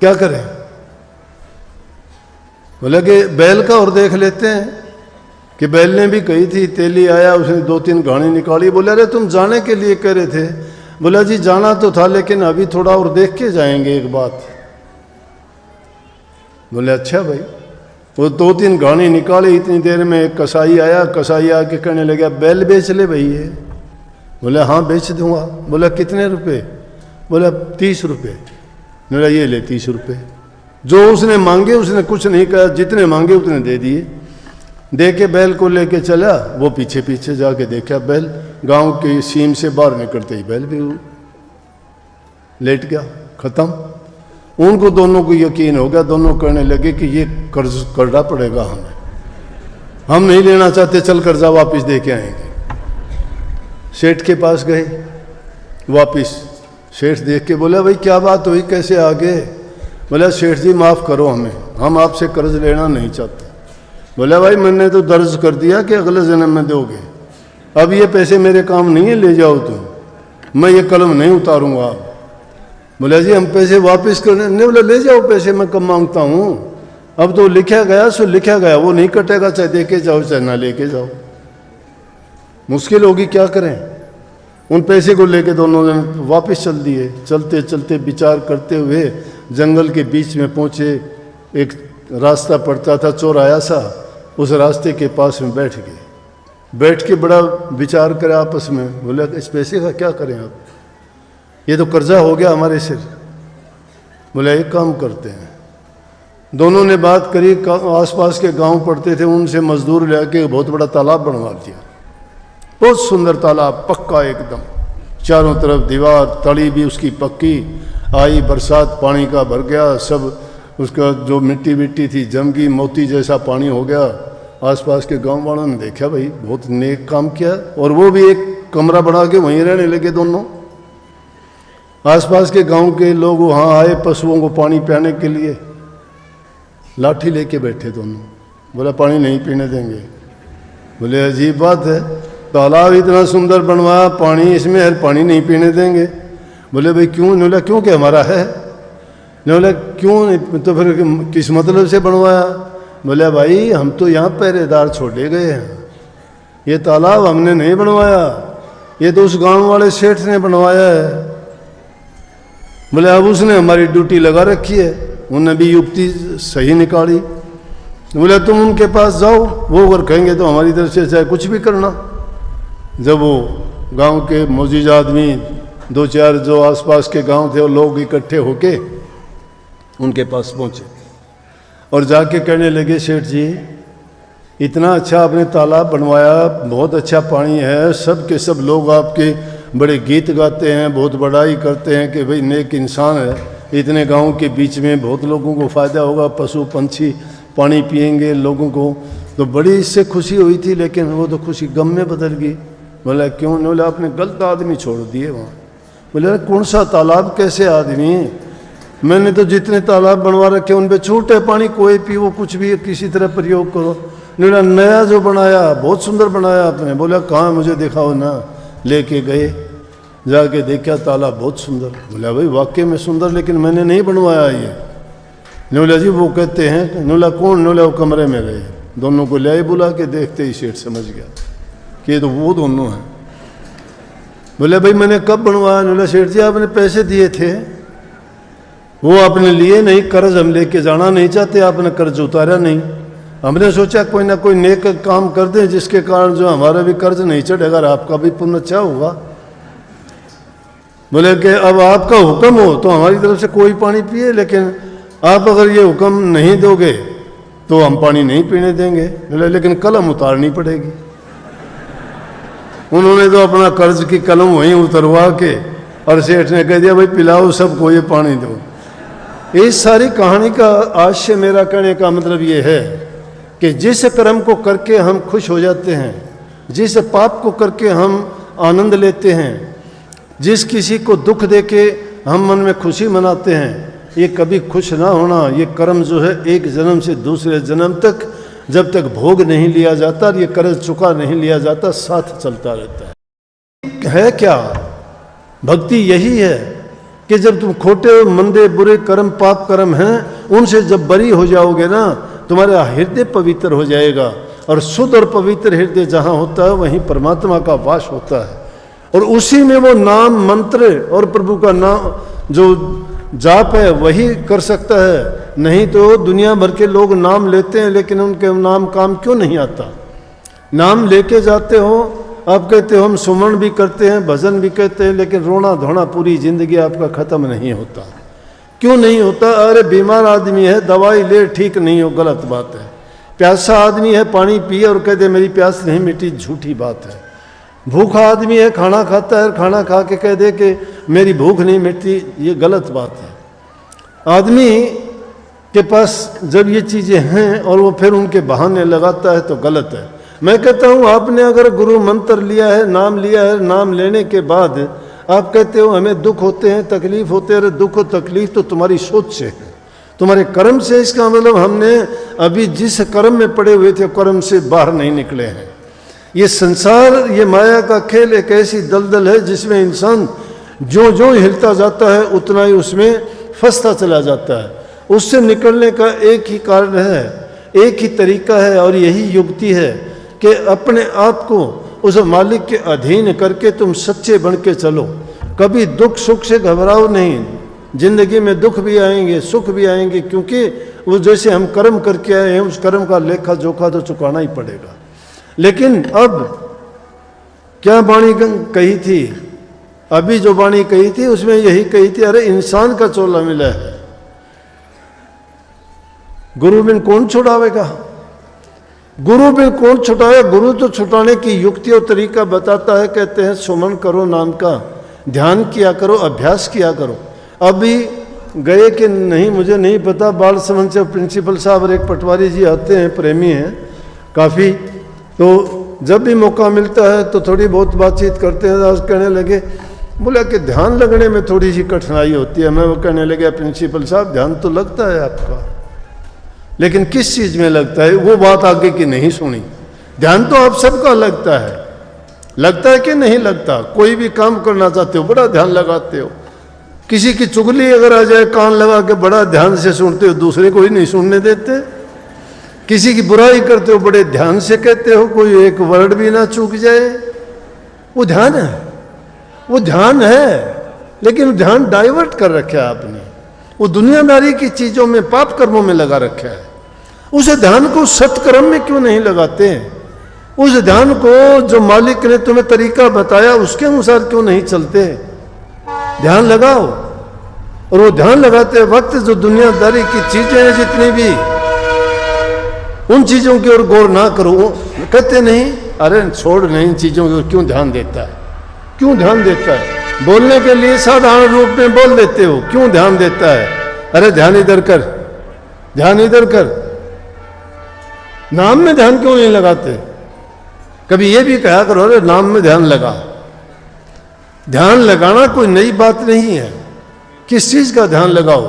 क्या करें। बोले कि बैल का और देख लेते हैं कि बैल ने भी कही थी। तेली आया, उसने 2-3 घानी निकाली। बोले अरे तुम जाने के लिए कह रहे थे। बोला जी जाना तो था, लेकिन अभी थोड़ा और देख के जाएंगे एक बात। बोले अच्छा भाई। वो 2-3 घानी निकाली, इतनी देर में एक कसाई आया। कसाई आके कहने लगा बैल बेच ले भाई ये। बोले हाँ बेच दूंगा। बोला कितने रुपए? बोला 30 रुपये। बोला ये ले 30 रुपये। जो उसने मांगे उसने कुछ नहीं कहा, जितने मांगे उतने दे दिए। दे के बैल को लेके चला। वो पीछे पीछे जाके देखा बैल गांव की सीम से बाहर निकलते ही बैल भी लेट गया, खत्म। उनको दोनों को यकीन हो गया, दोनों कहने लगे कि ये कर्ज करना पड़ेगा हमें, हम नहीं लेना चाहते, चल कर्जा वापस दे के आएंगे। सेठ के पास गए वापस। सेठ देख के बोला भाई क्या बात हुई, कैसे आ गए? बोला सेठ जी माफ़ करो हमें, हम आपसे कर्ज लेना नहीं चाहते। बोला भाई मैंने तो दर्ज कर दिया कि अगले जन्म में दोगे, अब ये पैसे मेरे काम नहीं है, ले जाओ तुम, मैं ये कलम नहीं उतारूंगा। बोला जी हम पैसे वापस करने नहीं। बोला ले जाओ पैसे, मैं कम मांगता हूँ, अब तो लिखा गया सो लिखा गया, वो नहीं कटेगा, चाहे दे के जाओ चाहे ना लेके जाओ। मुश्किल होगी, क्या करें। उन पैसे को लेके दोनों जन वापस चल दिए। चलते चलते विचार करते हुए जंगल के बीच में पहुँचे। एक रास्ता पड़ता था चौराया सा, उस रास्ते के पास में बैठ गए। बैठ के बड़ा विचार करे आपस में। बोले इस पैसे का क्या करें अब, ये तो कर्जा हो गया हमारे सिर। बोले एक काम करते हैं। दोनों ने बात करी, आसपास के गांव पड़ते थे उनसे मजदूर लेके बहुत बड़ा तालाब बनवा दिया। बहुत सुंदर तालाब, पक्का एकदम, चारों तरफ दीवार, तली भी उसकी पक्की। आई बरसात, पानी का भर गया, सब उसका जो मिट्टी विट्टी थी जम गई, मोती जैसा पानी हो गया। आसपास के गांव वालों ने देखा भाई बहुत नेक काम किया, और वो भी एक कमरा बना के वहीं रहने लगे दोनों। आसपास के गांव के लोग वहाँ आए पशुओं को पानी पिलाने के लिए, लाठी लेके बैठे दोनों। बोला पानी नहीं पीने देंगे। बोले अजीब बात है, तालाब इतना सुंदर बनवाया, पानी इसमें है, पानी नहीं पीने देंगे। बोले भाई क्यों? बोला क्यों क्या हमारा है? बोला क्यों, तो फिर किस मतलब से बनवाया? बोले भाई हम तो यहाँ पहरेदार छोड़े गए हैं, ये तालाब हमने नहीं बनवाया, ये तो उस गांव वाले सेठ ने बनवाया है। बोले अब उसने हमारी ड्यूटी लगा रखी है, उन्होंने भी युक्ति सही निकाली। बोले तुम उनके पास जाओ, वो अगर कहेंगे तो हमारी तरफ से चाहे कुछ भी करना। जब वो गांव के मौजूद आदमी 2-4 जो आसपास के गांव थे वो लोग इकट्ठे होके उनके पास पहुंचे और जाके कहने लगे सेठ जी इतना अच्छा आपने तालाब बनवाया, बहुत अच्छा पानी है, सब के सब लोग आपके बड़े गीत गाते हैं, बहुत बड़ाई करते हैं कि भाई नेक इंसान है, इतने गांव के बीच में बहुत लोगों को फ़ायदा होगा, पशु पंछी पानी पिएंगे लोगों को। तो बड़ी इससे खुशी हुई थी, लेकिन वो तो खुशी गम में बदल गई। बोला क्यों? बोले आपने गलत आदमी छोड़ दिए वहाँ। बोले कौन सा तालाब, कैसे आदमी? मैंने तो जितने तालाब बनवा रखे उन पे छूट है, पानी कोई पियो, कुछ भी किसी तरह प्रयोग करो। बोला नया जो बनाया बहुत सुंदर बनाया आपने। बोला कहाँ, मुझे दिखाओ ना। लेके गए, जाके देखा तालाब बहुत सुंदर। बोला भाई वाकई में सुंदर, लेकिन मैंने नहीं बनवाया ये। न्यूला जी वो कहते हैं, न्यूला कौन? न्यूला वो कमरे में गए, दोनों को ले बुला के, देखते ही सेठ समझ गया कि ये तो वो दोनों हैं। बोले भाई मैंने कब बनवाया? न्यूला सेठ जी आपने पैसे दिए थे, वो आपने लिए नहीं, कर्ज हम लेके जाना नहीं चाहते, आपने कर्ज उतारा नहीं, हमने सोचा कोई ना कोई नेक काम कर दें जिसके कारण जो हमारा भी कर्ज नहीं चढ़ेगा और आपका भी पुण्य अच्छा होगा। बोले कि अब आपका हुक्म हो तो हमारी तरफ से कोई पानी पिए, लेकिन आप अगर ये हुक्म नहीं दोगे तो हम पानी नहीं पीने देंगे। बोले लेकिन कलम उतारनी पड़ेगी। उन्होंने तो अपना कर्ज की कलम वहीं उतरवा के और सेठ ने कह दिया भाई पिलाओ सबको ये पानी दो। इस सारी कहानी का आज से मेरा कहने का मतलब ये है कि जिस कर्म को करके हम खुश हो जाते हैं, जिस पाप को करके हम आनंद लेते हैं, जिस किसी को दुख देके हम मन में खुशी मनाते हैं, ये कभी खुश ना होना, ये कर्म जो है एक जन्म से दूसरे जन्म तक जब तक भोग नहीं लिया जाता और ये कर्ज चुका नहीं लिया जाता साथ चलता रहता है क्या? भक्ति यही है कि जब तुम खोटे मंदे बुरे कर्म पाप कर्म हैं उनसे जब बरी हो जाओगे ना, तुम्हारा हृदय पवित्र हो जाएगा और शुद्ध और पवित्र हृदय जहाँ होता है वहीं परमात्मा का वास होता है और उसी में वो नाम मंत्र और प्रभु का नाम जो जाप है वही कर सकता है। नहीं तो दुनिया भर के लोग नाम लेते हैं लेकिन उनके नाम काम क्यों नहीं आता? नाम लेके जाते हो, आप कहते हो हम सुमरण भी करते हैं, भजन भी कहते हैं, लेकिन रोना धोना पूरी जिंदगी आपका खत्म नहीं होता। क्यों नहीं होता? अरे बीमार आदमी है, दवाई ले ठीक नहीं हो, गलत बात है। प्यासा आदमी है, पानी पिए और कहते मेरी प्यास नहीं मिटी, झूठी बात है। भूखा आदमी है, खाना खाता है, खाना खा के कह दे कि मेरी भूख नहीं मिटती, ये गलत बात है। आदमी के पास जब ये चीज़ें हैं और वो फिर उनके बहाने लगाता है तो गलत है। मैं कहता हूँ आपने अगर गुरु मंत्र लिया है, नाम लिया है, नाम लेने के बाद आप कहते हो हमें दुख होते हैं, तकलीफ होते हैं, दुख और तकलीफ तो तुम्हारी सोच से है, तुम्हारे कर्म से। इसका मतलब हमने अभी जिस कर्म में पड़े हुए थे कर्म से बाहर नहीं निकले हैं। ये संसार, ये माया का खेल एक ऐसी दलदल है जिसमें इंसान जो जो हिलता जाता है उतना ही उसमें फंसता चला जाता है। उससे निकलने का एक ही कारण है, एक ही तरीका है और यही युक्ति है कि अपने आप को उस मालिक के अधीन करके तुम सच्चे बन के चलो। कभी दुख सुख से घबराओ नहीं। जिंदगी में दुख भी आएंगे, सुख भी आएंगे, क्योंकि वो जैसे हम कर्म करके आए हैं उस कर्म का लेखा जोखा तो चुकाना ही पड़ेगा। लेकिन अब क्या वाणी कही थी? अभी जो वाणी कही थी उसमें यही कही थी, अरे इंसान का चोला मिला है, गुरु बिन कौन छुड़ावेगा? गुरु बिन कौन छुड़ाए? गुरु तो छुड़ाने की युक्ति और तरीका बताता है। कहते हैं सुमन करो नाम का, ध्यान किया करो, अभ्यास किया करो। अभी गए कि नहीं मुझे नहीं पता, बाल समन से प्रिंसिपल साहब और एक पटवारी जी आते हैं, प्रेमी हैं काफ़ी, तो जब भी मौका मिलता है तो थोड़ी बहुत बातचीत करते हैं। आज कहने लगे, बोला कि ध्यान लगने में थोड़ी सी कठिनाई होती है। मैं वो कहने लगे प्रिंसिपल साहब ध्यान तो लगता है आपका, लेकिन किस चीज़ में लगता है? वो बात आगे की नहीं सुनी। ध्यान तो आप सबका लगता है कि नहीं लगता? कोई भी काम करना चाहते हो बड़ा ध्यान लगाते हो। किसी की चुगली अगर आ जाए कान लगा के बड़ा ध्यान से सुनते हो, दूसरे को ही नहीं सुनने देते। किसी की बुराई करते हो बड़े ध्यान से कहते हो, कोई एक वर्ड भी ना चूक जाए। वो ध्यान है, वो ध्यान है, लेकिन ध्यान डाइवर्ट कर रखा है आपने। वो दुनियादारी की चीजों में, पाप कर्मों में लगा रखा है। उस ध्यान को सत्कर्म में क्यों नहीं लगाते? उस ध्यान को जो मालिक ने तुम्हें तरीका बताया उसके अनुसार क्यों नहीं चलते? ध्यान लगाओ। और वो ध्यान लगाते वक्त जो दुनियादारी की चीजें हैं जितनी भी, उन चीजों की ओर गौर ना करो। कहते नहीं, अरे छोड़ नहीं, इन चीजों की ओर क्यों ध्यान देता है? क्यों ध्यान देता है? बोलने के लिए साधारण रूप में बोल देते हो, क्यों ध्यान देता है? अरे ध्यान इधर कर, ध्यान इधर कर। नाम में ध्यान क्यों नहीं लगाते? कभी ये भी कहा करो, अरे नाम में ध्यान लगा। ध्यान लगाना कोई नई बात नहीं है। किस चीज का ध्यान लगाओ?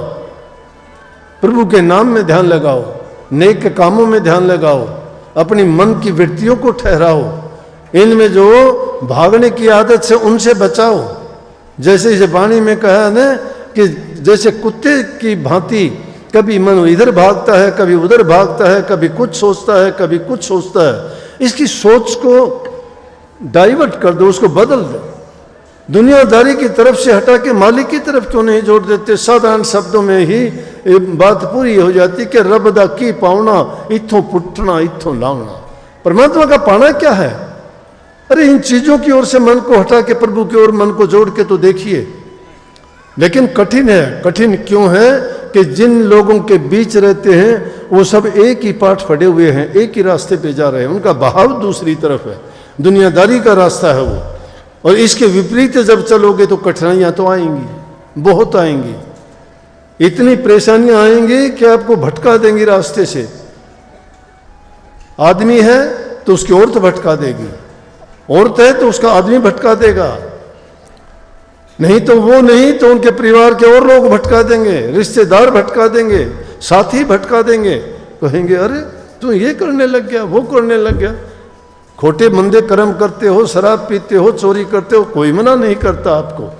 प्रभु के नाम में ध्यान लगाओ, नेक कामों में ध्यान लगाओ, अपनी मन की वृत्तियों को ठहराओ। इनमें जो भागने की आदत से उनसे बचाओ। जैसे इस वाणी में कहा ना कि जैसे कुत्ते की भांति कभी मन इधर भागता है, कभी उधर भागता है, कभी कुछ सोचता है, कभी कुछ सोचता है। इसकी सोच को डाइवर्ट कर दो, उसको बदल दो। दुनियादारी की तरफ से हटा के मालिक की तरफ क्यों नहीं जोड़ देते? साधारण शब्दों में ही बात पूरी हो जाती कि रब दा की पावना, इथों पुटना इथों लावना। परमात्मा का पाना क्या है? अरे इन चीजों की ओर से मन को हटा के प्रभु की ओर मन को जोड़ के तो देखिए। लेकिन कठिन है। कठिन क्यों है? कि जिन लोगों के बीच रहते हैं वो सब एक ही पाठ पढ़े हुए हैं, एक ही रास्ते पे जा रहे हैं, उनका बहाव दूसरी तरफ है, दुनियादारी का रास्ता है वो। और इसके विपरीत जब चलोगे तो कठिनाइयां तो आएंगी, बहुत आएंगी। इतनी परेशानियां आएंगी कि आपको भटका देंगी रास्ते से। आदमी है तो उसकी औरत भटका देगी, औरत है तो उसका आदमी भटका देगा, नहीं तो वो, नहीं तो उनके परिवार के और लोग भटका देंगे, रिश्तेदार भटका देंगे, साथी भटका देंगे। कहेंगे अरे तू ये करने लग गया, वो करने लग गया। खोटे मंदे कर्म करते हो, शराब पीते हो, चोरी करते हो, कोई मना नहीं करता आपको।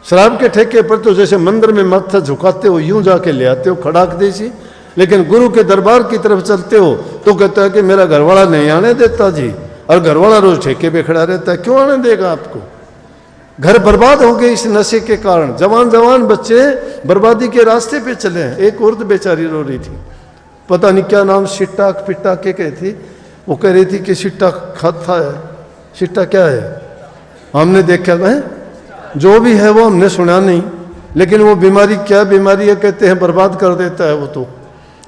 शराब के ठेके पर तो जैसे मंदिर में माथा झुकाते हो यूं जाके ले आते हो खड़ाक देसी, लेकिन गुरु के दरबार की तरफ चलते हो तो कहता है कि मेरा घरवाला नहीं आने देता जी, और घरवाला रोज ठेके पे खड़ा रहता है। क्यों आने देगा आपको? घर बर्बाद हो गए इस नशे के कारण। जवान जवान बच्चे बर्बादी के रास्ते पे चले हैं। एक औरत बेचारी रो रही थी, पता नहीं क्या नाम, सिट्टा पिट्टा के कही थी। वो कह रही थी कि सिट्टा खाता है। सिट्टा क्या है? हमने देखा है, जो भी है वो हमने सुना नहीं, लेकिन वो बीमारी क्या बीमारी है कहते हैं, बर्बाद कर देता है। वो तो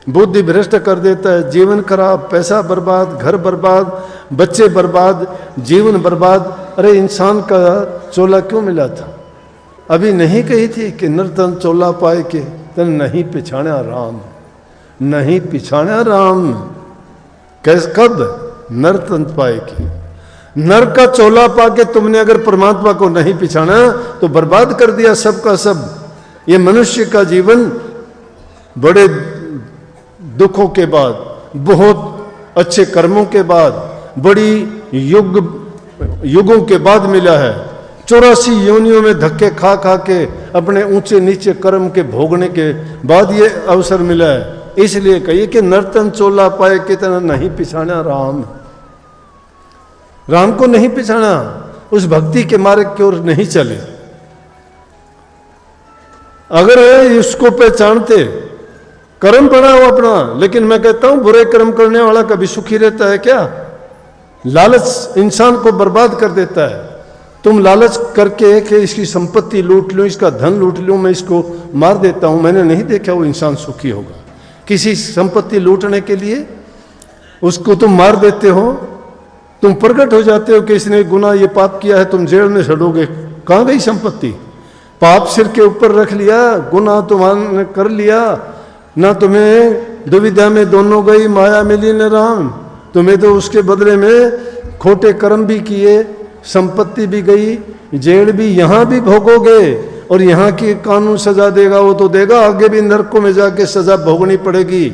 बुद्धि भ्रष्ट कर देता है, जीवन खराब, पैसा बर्बाद, घर बर्बाद, बच्चे बर्बाद, जीवन बर्बाद। अरे इंसान का चोला क्यों मिला था? अभी नहीं कही थी कि नर्तन चोला पाए के तन नहीं पिछाड़ा राम, नहीं पिछाड़ा राम। कैसे, कब? नर्तन पाए के। नर का चोला पाके तुमने अगर परमात्मा को नहीं पिछाना तो बर्बाद कर दिया सबका सब। ये मनुष्य का जीवन बड़े दुखों के बाद, बहुत अच्छे कर्मों के बाद, बड़ी युगों के बाद मिला है। 84 योनियों में धक्के खा खा के अपने ऊंचे नीचे कर्म के भोगने के बाद ये अवसर मिला है। इसलिए कहिए कि नर्तन चोला पाए कितना नहीं पिछाना राम। राम को नहीं पिछाना, उस भक्ति के मार्ग की ओर नहीं चले। अगर इसको पहचानते, कर्म बढ़ाओ अपना। लेकिन मैं कहता हूं बुरे कर्म करने वाला कभी सुखी रहता है क्या? लालच इंसान को बर्बाद कर देता है। तुम लालच करके कि इसकी संपत्ति लूट लूं, इसका धन लूट लूं, मैं इसको मार देता हूं, मैंने नहीं देखा वो इंसान सुखी होगा। किसी संपत्ति लूटने के लिए उसको तुम मार देते हो, तुम प्रकट हो जाते हो कि इसने गुनाह ये पाप किया है, तुम जेल में सड़ोगे। कहाँ गई संपत्ति? पाप सिर के ऊपर रख लिया, गुनाह तुम्हारे कर लिया, ना तुम्हें दुविधा में दोनों गई, माया मिली न राम। तुम्हें तो उसके बदले में खोटे कर्म भी किए, संपत्ति भी गई, जेल भी, यहाँ भी भोगोगे। और यहाँ की कानून सजा देगा वो तो देगा, आगे भी नरकों में जाके सजा भोगनी पड़ेगी।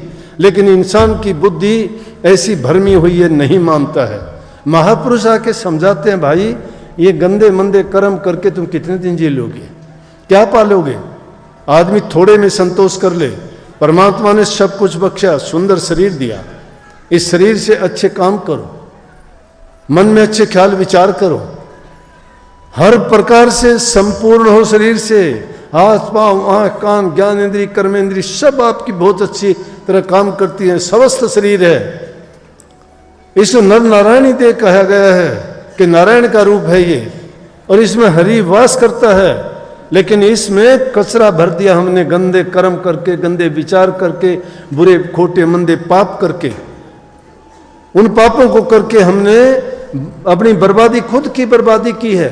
लेकिन इंसान की बुद्धि ऐसी भरमी हुई है, नहीं मानता है। महापुरुष आके समझाते हैं, भाई ये गंदे मंदे कर्म करके तुम कितने दिन जी लोगे, क्या पालोगे? आदमी थोड़े में संतोष कर ले। परमात्मा ने सब कुछ बख्शा, सुंदर शरीर दिया, इस शरीर से अच्छे काम करो, मन में अच्छे ख्याल विचार करो, हर प्रकार से संपूर्ण हो शरीर से। हाथ पांव आंख कान ज्ञान इंद्री कर्मेंद्री सब आपकी बहुत अच्छी तरह काम करती है, स्वस्थ शरीर है। इसको नर नारायणी देह कहा गया है कि नारायण का रूप है ये, और इसमें हरि वास करता है। लेकिन इसमें कचरा भर दिया हमने, गंदे कर्म करके, गंदे विचार करके, बुरे खोटे मंदे पाप करके। उन पापों को करके हमने अपनी बर्बादी, खुद की बर्बादी की है।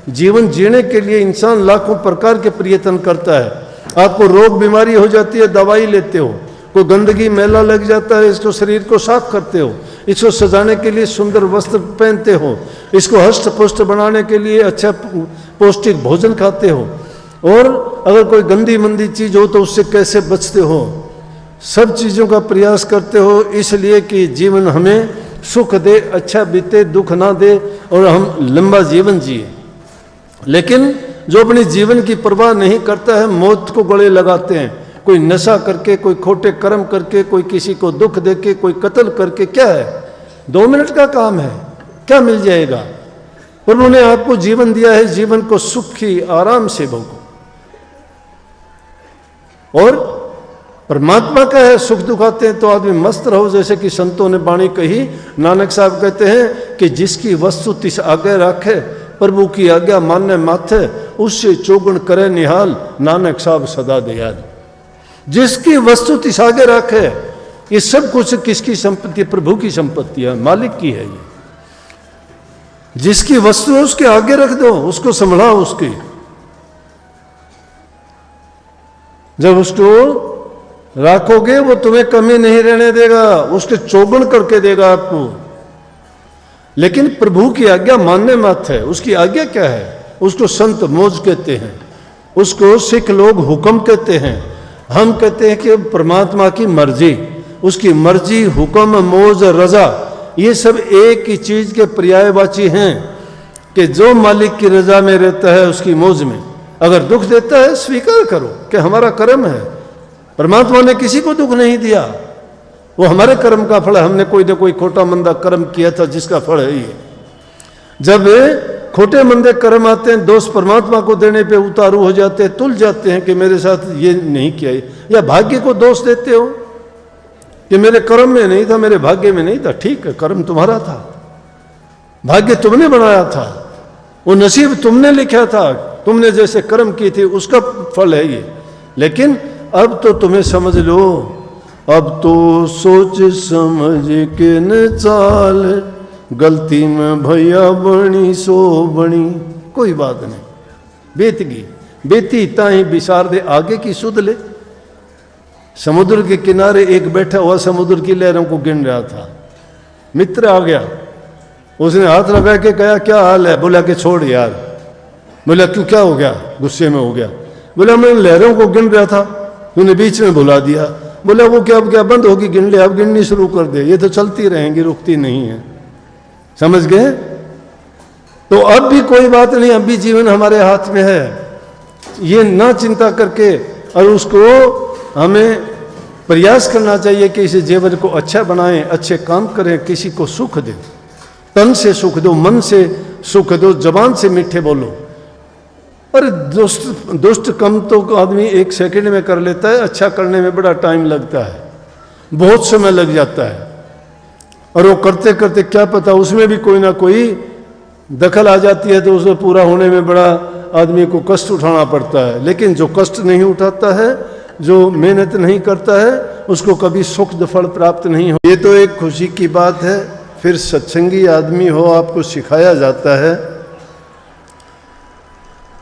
जीवन जीने के लिए इंसान लाखों प्रकार के प्रयत्न करता है। आपको रोग बीमारी हो जाती है, दवाई लेते हो, कोई गंदगी मैला लग जाता है, इसको शरीर को साफ करते हो, इसको सजाने के लिए सुंदर वस्त्र पहनते हो, इसको हष्ट पुष्ट बनाने के लिए अच्छा पौष्टिक भोजन खाते हो, और अगर कोई गंदी मंदी चीज हो तो उससे कैसे बचते हो। सब चीज़ों का प्रयास करते हो इसलिए कि जीवन हमें सुख दे, अच्छा बीते, दुख ना दे और हम लंबा जीवन जिए। लेकिन जो अपने जीवन की परवाह नहीं करता है, मौत को गले लगाते हैं, कोई नशा करके, कोई खोटे कर्म करके, कोई किसी को दुख देके, कोई कत्ल करके, क्या है? 2 मिनट का काम है, क्या मिल जाएगा? प्रभु ने आपको जीवन दिया है, जीवन को सुखी आराम से भोगो। और परमात्मा का है, सुख दुख आते हैं तो आदमी मस्त रहो, जैसे कि संतों ने वाणी कही। नानक साहब कहते हैं कि जिसकी वस्तु तिस आगे रखे, प्रभु की आज्ञा मानने माथे, उससे चौगुण करे निहाल, नानक साहब सदा दयाल। जिसकी वस्तु तिस आगे रखे, ये सब कुछ किसकी संपत्ति? प्रभु की संपत्ति है, मालिक की है ये। जिसकी वस्तु है उसके आगे रख दो, उसको संभलाओ उसकी। जब उसको रखोगे वो तुम्हें कमी नहीं रहने देगा, उसके चौगुण करके देगा आपको। लेकिन प्रभु की आज्ञा मानने मत है। उसकी आज्ञा क्या है? उसको संत मौज कहते हैं, उसको सिख लोग हुक्म कहते हैं। हम कहते हैं कि परमात्मा की मर्जी, उसकी मर्जी, हुक्म, मौज, रजा, ये सब एक ही चीज के पर्यायवाची हैं कि जो मालिक की रजा में रहता है, उसकी मौज में, अगर दुख देता है स्वीकार करो कि हमारा कर्म है। परमात्मा ने किसी को दुख नहीं दिया, वो हमारे कर्म का फल है। हमने कोई ना कोई खोटा मंदा कर्म किया था जिसका फल है ये। जब खोटे मंदे कर्म आते हैं, दोष परमात्मा को देने पे उतारू हो जाते हैं, तुल जाते हैं कि मेरे साथ ये नहीं किया, या भाग्य को दोष देते हो कि मेरे कर्म में नहीं था, मेरे भाग्य में नहीं था। ठीक है, कर्म तुम्हारा था, भाग्य तुमने बनाया था, वो नसीब तुमने लिखा था, तुमने जैसे कर्म किए थे उसका फल है ये। लेकिन अब तो तुम्हें समझ लो, अब तो सोच समझ के न चाल, गलती में भैया बनी सो बनी। कोई बात नहीं, बेतगी बेती ताही बिसार दे, आगे की सुध ले। समुद्र के किनारे एक बैठा हुआ समुद्र की लहरों को गिन रहा था। मित्र आ गया, उसने हाथ लगा के कहा क्या हाल है? बोला कि छोड़ यार। बोला क्यों, क्या हो गया? गुस्से में हो गया। बोला मैं लहरों को गिन रहा था, तूने बीच में भुला दिया। बोला वो क्या, अब क्या बंद होगी? गिन ले, अब गिननी शुरू कर दे, ये तो चलती रहेंगी, रुकती नहीं है। समझ गए? तो अब भी कोई बात नहीं, अब भी जीवन हमारे हाथ में है, ये ना चिंता करके, और उसको हमें प्रयास करना चाहिए कि इस जीवन को अच्छा बनाएं, अच्छे काम करें, किसी को सुख दें, तन से सुख दो, मन से सुख दो, जबान से मीठे बोलो। और दुष्ट कम तो आदमी 1 सेकंड में कर लेता है, अच्छा करने में बड़ा टाइम लगता है, बहुत समय लग जाता है। और वो करते करते क्या पता उसमें भी कोई ना कोई दखल आ जाती है, तो उसे पूरा होने में बड़ा आदमी को कष्ट उठाना पड़ता है। लेकिन जो कष्ट नहीं उठाता है, जो मेहनत नहीं करता है, उसको कभी सुख फल प्राप्त नहीं हो। ये तो एक खुशी की बात है। फिर सत्संगी आदमी हो, आपको सिखाया जाता है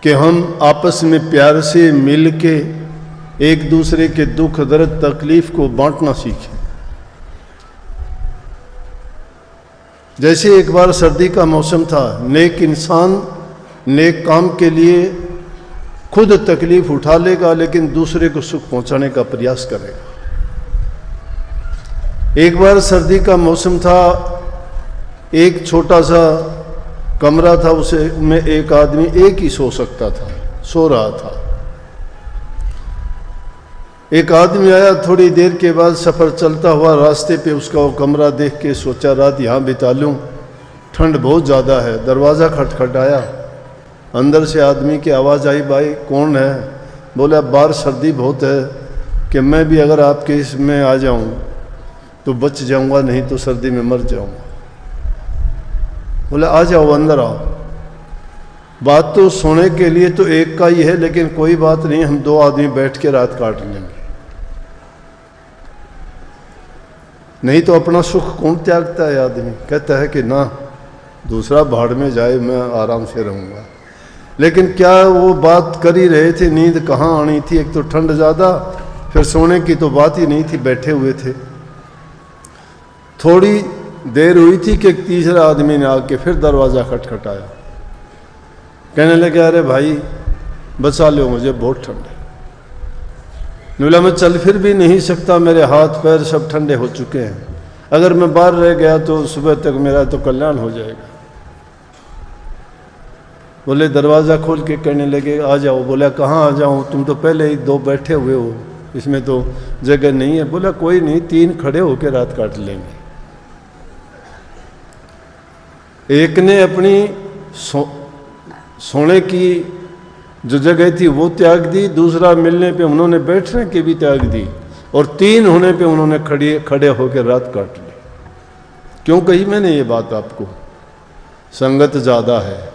कि हम आपस में प्यार से मिल के एक दूसरे के दुख दर्द तकलीफ को बांटना सीखें। जैसे एक बार सर्दी का मौसम था, नेक इंसान नेक काम के लिए खुद तकलीफ उठा लेगा, लेकिन दूसरे को सुख पहुंचाने का प्रयास करेगा। एक बार सर्दी का मौसम था, एक छोटा सा कमरा था, उसे में एक आदमी एक ही सो सकता था, सो रहा था। एक आदमी आया, थोड़ी देर के बाद सफ़र चलता हुआ रास्ते पे उसका वो कमरा देख के सोचा रात यहाँ बिता लूँ, ठंड बहुत ज़्यादा है। दरवाज़ा खटखटाया, अंदर से आदमी की आवाज़ आई, भाई कौन है? बोला बाहर सर्दी बहुत है कि मैं भी अगर आपके इसमें आ जाऊँ तो बच जाऊँगा, नहीं तो सर्दी में मर जाऊँगा। बोला आ जाओ, अंदर आओ। बात तो सोने के लिए तो एक का ही है, लेकिन कोई बात नहीं, हम 2 आदमी बैठ के रात काट लेंगे। नहीं तो अपना सुख कौन त्यागता है? आदमी कहता है कि ना, दूसरा भाड़ में जाए, मैं आराम से रहूँगा। लेकिन क्या वो बात कर ही रहे थे, नींद कहाँ आनी थी? एक तो ठंड ज़्यादा, फिर सोने की तो बात ही नहीं थी, बैठे हुए थे। थोड़ी देर हुई थी कि एक तीसरा आदमी ने आके फिर दरवाज़ा खटखटाया। कहने लगे अरे भाई बचा लो मुझे, बहुत ठंड है। बोला मैं चल फिर भी नहीं सकता, मेरे हाथ पैर सब ठंडे हो चुके हैं, अगर मैं बाहर रह गया तो सुबह तक मेरा तो कल्याण हो जाएगा। बोले दरवाज़ा खोल के कहने लगे आ जाओ। बोला कहाँ आ जाऊँ, तुम तो पहले ही 2 बैठे हुए हो, इसमें तो जगह नहीं है। बोला कोई नहीं, 3 खड़े होकर रात काट लेंगे। एक ने अपनी सोने की जो जगह थी वो त्याग दी, दूसरा मिलने पे उन्होंने बैठने की भी त्याग दी, और 3 होने पे उन्होंने खड़े होकर रात काट ली। क्यों कही मैंने ये बात आपको? संगत ज़्यादा है,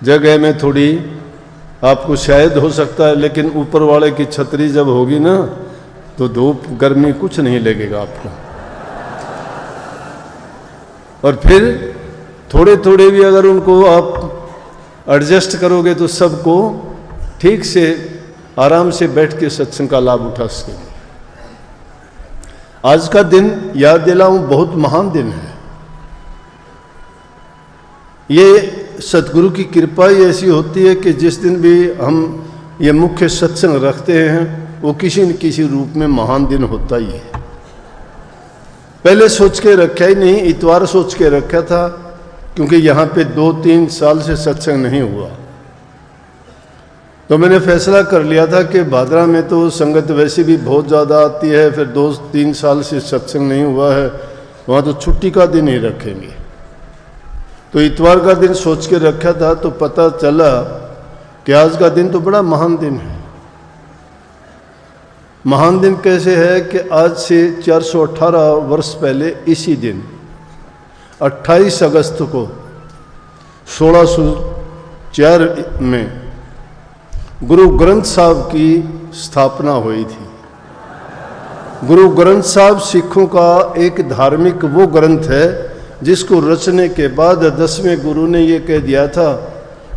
जगह में थोड़ी आपको शायद हो सकता है, लेकिन ऊपर वाले की छतरी जब होगी ना तो धूप गर्मी कुछ नहीं लगेगा आपको। और फिर थोड़े थोड़े भी अगर उनको आप एडजस्ट करोगे तो सबको ठीक से आराम से बैठ के सत्संग का लाभ उठा सकेंगे। आज का दिन याद दिलाऊं, बहुत महान दिन है। ये सतगुरु की कृपा ही ऐसी होती है कि जिस दिन भी हम ये मुख्य सत्संग रखते हैं वो किसी न किसी रूप में महान दिन होता ही है। पहले सोच के रखा ही नहीं, इतवार सोच के रखा था, क्योंकि यहाँ पे 2-3 साल से सत्संग नहीं हुआ, तो मैंने फैसला कर लिया था कि भादरा में तो संगत वैसे भी बहुत ज़्यादा आती है, फिर 2-3 साल से सत्संग नहीं हुआ है, वहाँ तो छुट्टी का दिन ही रखेंगे। तो इतवार का दिन सोच के रखा था, तो पता चला कि आज का दिन तो बड़ा महान दिन है। महान दिन कैसे है कि आज से 418 वर्ष पहले इसी दिन 28 अगस्त को 1604 में गुरु ग्रंथ साहब की स्थापना हुई थी। गुरु ग्रंथ साहब सिखों का एक धार्मिक वो ग्रंथ है जिसको रचने के बाद 10वें गुरु ने ये कह दिया था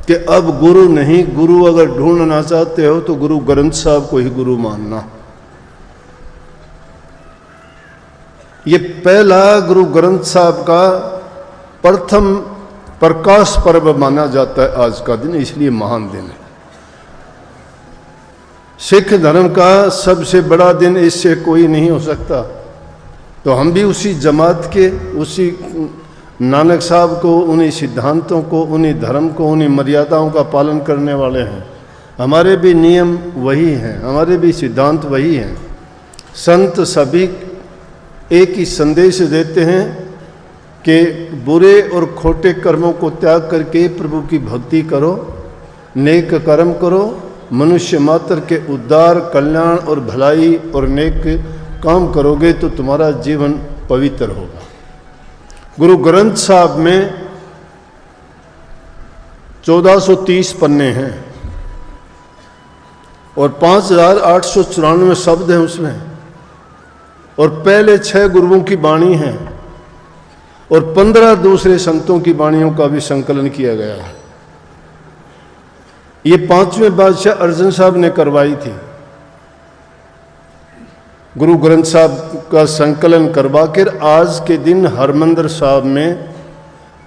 कि अब गुरु नहीं, गुरु अगर ढूंढना चाहते हो तो गुरु ग्रंथ साहब को ही गुरु मानना। ये पहला गुरु ग्रंथ साहब का प्रथम प्रकाश पर्व माना जाता है आज का दिन, इसलिए महान दिन है। सिख धर्म का सबसे बड़ा दिन इससे कोई नहीं हो सकता। तो हम भी उसी जमात के, उसी नानक साहब को, उन्हीं सिद्धांतों को, उन्हीं धर्म को, उन्हीं मर्यादाओं का पालन करने वाले हैं। हमारे भी नियम वही हैं, हमारे भी सिद्धांत वही हैं। संत सभी एक ही संदेश देते हैं कि बुरे और खोटे कर्मों को त्याग करके प्रभु की भक्ति करो, नेक कर्म करो, मनुष्य मात्र के उद्धार, कल्याण और भलाई और नेक काम करोगे तो तुम्हारा जीवन पवित्र होगा। गुरु ग्रंथ साहब में 1430 पन्ने हैं और 5894 शब्द हैं उसमें, और पहले 6 गुरुओं की वाणी है और 15 दूसरे संतों की वाणियों का भी संकलन किया गया है। ये 5वें बादशाह अर्जन साहब ने करवाई थी। गुरु ग्रंथ साहब का संकलन करवा कर आज के दिन हरमंदिर साहब में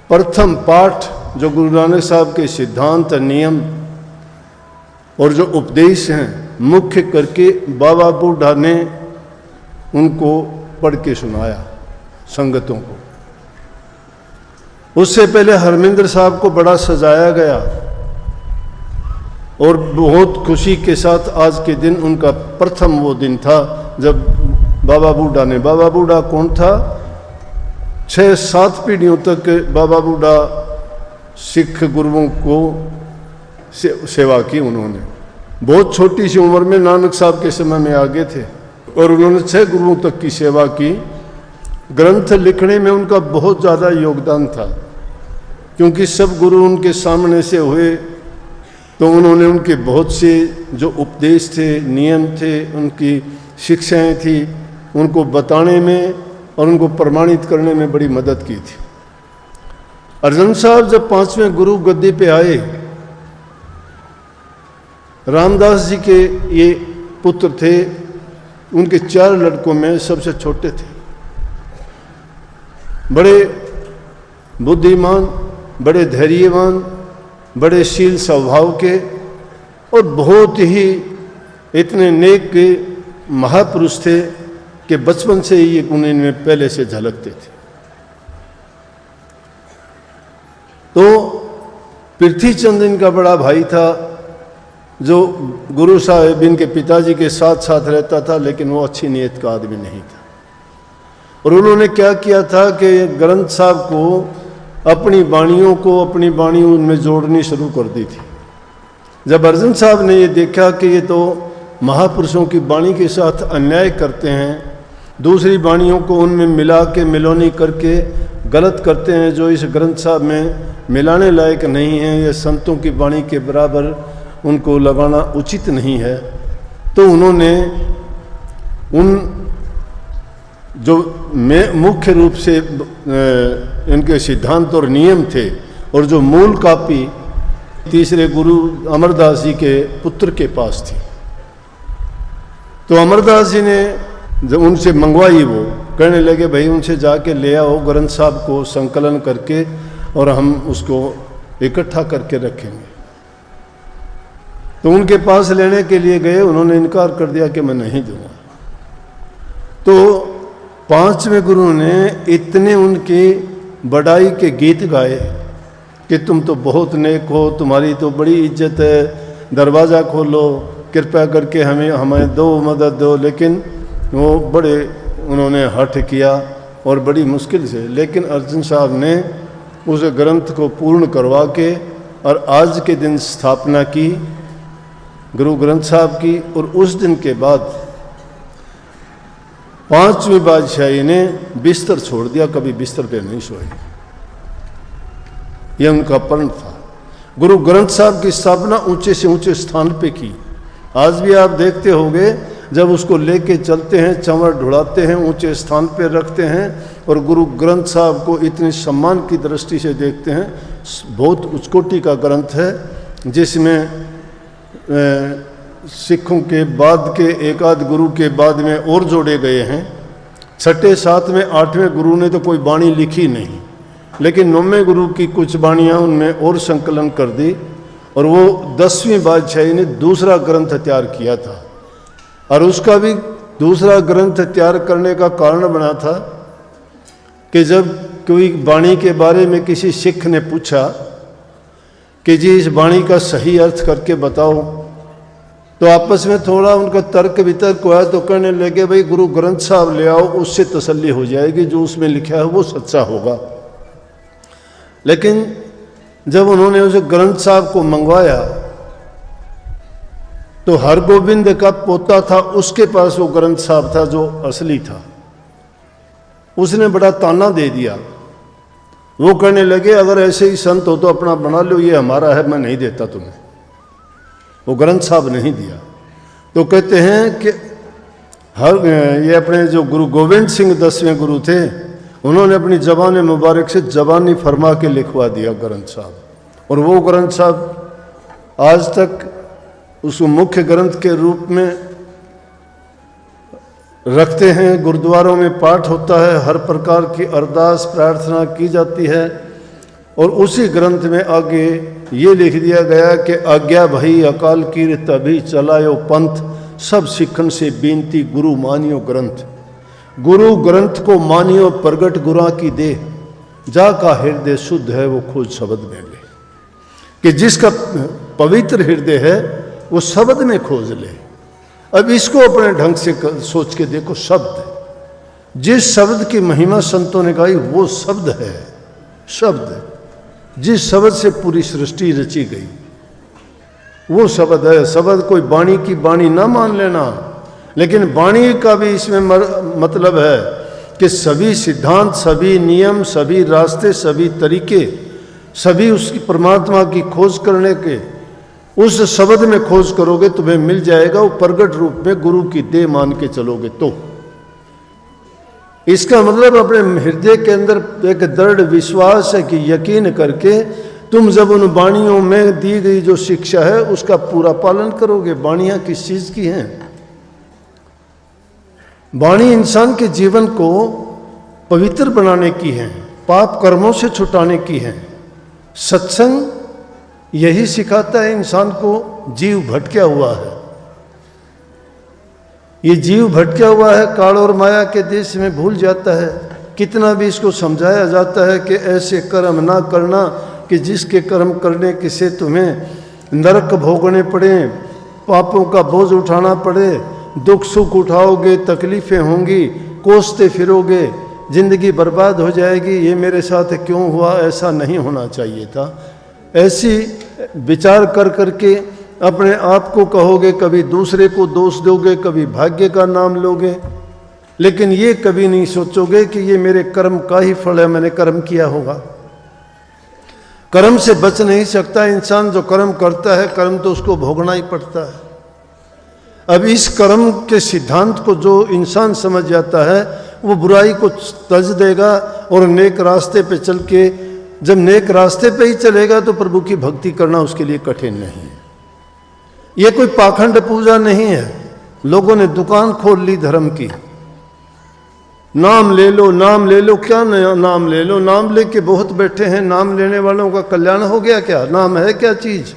प्रथम पाठ जो गुरु नानक साहब के सिद्धांत, नियम और जो उपदेश हैं मुख्य करके बाबा बूढ़ा ने उनको पढ़ के सुनाया संगतों को। उससे पहले हरमंदिर साहब को बड़ा सजाया गया और बहुत खुशी के साथ आज के दिन उनका प्रथम वो दिन था जब बाबा बूढ़ा ने, बाबा बूढ़ा कौन था? 6-7 पीढ़ियों तक बाबा बूढ़ा सिख गुरुओं को सेवा की उन्होंने। बहुत छोटी सी उम्र में नानक साहब के समय में आगे थे और उन्होंने 6 गुरुओं तक की सेवा की। ग्रंथ लिखने में उनका बहुत ज़्यादा योगदान था, क्योंकि सब गुरु उनके सामने से हुए तो उन्होंने उनके बहुत से जो उपदेश थे, नियम थे, उनकी शिक्षाएं थी, उनको बताने में और उनको प्रमाणित करने में बड़ी मदद की थी। अर्जन साहब जब 5वें गुरु गद्दी पे आए, रामदास जी के ये पुत्र थे, उनके 4 लड़कों में सबसे छोटे थे। बड़े बुद्धिमान, बड़े धैर्यवान, बड़े शील स्वभाव के और बहुत ही इतने नेक महापुरुष थे कि बचपन से ही ये गुण इनमें पहले से झलकते थे। तो पृथ्वी चंद इनका बड़ा भाई था जो गुरु साहब इनके पिताजी के साथ साथ रहता था, लेकिन वो अच्छी नीयत का आदमी नहीं था। और उन्होंने क्या किया था कि ग्रंथ साहब को अपनी बाणियों उनमें जोड़नी शुरू कर दी थी। जब अर्जन साहब ने ये देखा कि ये तो महापुरुषों की बाणी के साथ अन्याय करते हैं, दूसरी बाणियों को उनमें मिला के मिलोनी करके गलत करते हैं, जो इस ग्रंथ साहब में मिलाने लायक नहीं है, ये संतों की बाणी के बराबर उनको लगाना उचित नहीं है, तो उन्होंने उन जो मुख्य रूप से इनके सिद्धांत और नियम थे और जो मूल कापी तीसरे गुरु अमरदास जी के पुत्र के पास थी, तो अमरदास जी ने जब उनसे मंगवाई, वो कहने लगे भाई उनसे जाके ले आओ ग्रंथ साहब को संकलन करके और हम उसको इकट्ठा करके रखेंगे। तो उनके पास लेने के लिए गए, उन्होंने इनकार कर दिया कि मैं नहीं दूंगा। तो पांचवें गुरु ने इतने उनकी बड़ाई के गीत गाए कि तुम तो बहुत नेक हो, तुम्हारी तो बड़ी इज्जत है, दरवाज़ा खोलो, कृपया करके हमें दो, मदद दो। लेकिन वो बड़े उन्होंने हठ किया और बड़ी मुश्किल से, लेकिन अर्जन साहब ने उस ग्रंथ को पूर्ण करवा के और आज के दिन स्थापना की गुरु ग्रंथ साहब की। और उस दिन के बाद पांचवीं बादशाही ने बिस्तर छोड़ दिया, कभी बिस्तर पे नहीं सोए। यह उनका प्रण था। गुरु ग्रंथ साहब की स्थापना ऊंचे से ऊंचे स्थान पे की। आज भी आप देखते होंगे जब उसको लेके चलते हैं, चंवर ढुड़ाते हैं, ऊंचे स्थान पे रखते हैं और गुरु ग्रंथ साहब को इतने सम्मान की दृष्टि से देखते हैं। बहुत उच्चकोटि का ग्रंथ है, जिसमें सिखों के बाद के एक आध गुरु के बाद में और जोड़े गए हैं। छठे, सातवें, आठवें गुरु ने तो कोई बाणी लिखी नहीं, लेकिन नौवें गुरु की कुछ बाणियाँ उनमें और संकलन कर दी। और वो 10वीं बादशाही ने दूसरा ग्रंथ तैयार किया था, और उसका भी दूसरा ग्रंथ तैयार करने का कारण बना था कि जब कोई बाणी के बारे में किसी सिख ने पूछा कि जी इस बाणी का सही अर्थ करके बताओ, तो आपस में थोड़ा उनका तर्क वितर्क हुआ, तो कहने लगे भाई गुरु ग्रंथ साहब ले आओ, उससे तसल्ली हो जाएगी, जो उसमें लिखा है वो सच्चा होगा। लेकिन जब उन्होंने उस ग्रंथ साहब को मंगवाया तो हरगोविंद का पोता था, उसके पास वो ग्रंथ साहब था जो असली था। उसने बड़ा ताना दे दिया। वो कहने लगे अगर ऐसे ही संत हो तो अपना बना लो, ये हमारा है, मैं नहीं देता तुम्हें। वो ग्रंथ साहब नहीं दिया। तो कहते हैं कि ये अपने जो गुरु गोविंद सिंह 10वें गुरु थे, उन्होंने अपनी जबान मुबारक से जबानी फरमा के लिखवा दिया ग्रंथ साहब। और वो ग्रंथ साहब आज तक उसको मुख्य ग्रंथ के रूप में रखते हैं। गुरुद्वारों में पाठ होता है, हर प्रकार की अरदास प्रार्थना की जाती है। और उसी ग्रंथ में आगे ये लिख दिया गया कि आज्ञा भई अकाल कीर्त अभी चलायो पंथ, सब सिखन से बेनती गुरु मानियो ग्रंथ। गुरु ग्रंथ को मानियो प्रगट गुरा की दे, जा का हृदय शुद्ध है वो खोज शब्द में ले। कि जिसका पवित्र हृदय है वो शब्द में खोज ले। अब इसको अपने ढंग से सोच के देखो, शब्द, जिस शब्द की महिमा संतों ने गाई वो शब्द है। शब्द, जिस शब्द से पूरी सृष्टि रची गई वो शब्द है। शब्द कोई बाणी की बाणी ना मान लेना, लेकिन बाणी का भी इसमें मतलब है कि सभी सिद्धांत, सभी नियम, सभी रास्ते, सभी तरीके, सभी उसकी परमात्मा की खोज करने के उस शब्द में खोज करोगे तुम्हें मिल जाएगा। वो प्रगट रूप में गुरु की देह मान के चलोगे तो इसका मतलब अपने हृदय के अंदर एक दृढ़ विश्वास है कि यकीन करके तुम जब उन बाणियों में दी गई जो शिक्षा है उसका पूरा पालन करोगे। बाणियां किस चीज की हैं? बाणी इंसान के जीवन को पवित्र बनाने की है, पाप कर्मों से छुटाने की है। सत्संग यही सिखाता है इंसान को। जीव भटका हुआ है, ये जीव भटका हुआ है, काल और माया के देश में भूल जाता है। कितना भी इसको समझाया जाता है कि ऐसे कर्म ना करना कि जिसके कर्म करने के से तुम्हें नरक भोगने पड़े, पापों का बोझ उठाना पड़े, दुख सुख उठाओगे, तकलीफें होंगी, कोसते फिरोगे, जिंदगी बर्बाद हो जाएगी, ये मेरे साथ क्यों हुआ, ऐसा नहीं होना चाहिए था। ऐसी विचार कर करके अपने आप को कहोगे, कभी दूसरे को दोष दोगे, कभी भाग्य का नाम लोगे, लेकिन ये कभी नहीं सोचोगे कि ये मेरे कर्म का ही फल है, मैंने कर्म किया होगा। कर्म से बच नहीं सकता इंसान, जो कर्म करता है कर्म तो उसको भोगना ही पड़ता है। अब इस कर्म के सिद्धांत को जो इंसान समझ जाता है वो बुराई को तज देगा और नेक रास्ते पे चल के, जब नेक रास्ते पे ही चलेगा तो प्रभु की भक्ति करना उसके लिए कठिन नहीं है। ये कोई पाखंड पूजा नहीं है। लोगों ने दुकान खोल ली धर्म की, नाम ले लो, नाम ले लो, क्या नाम ले लो, नाम लेके बहुत बैठे हैं, नाम लेने वालों का कल्याण हो गया क्या? नाम है क्या चीज?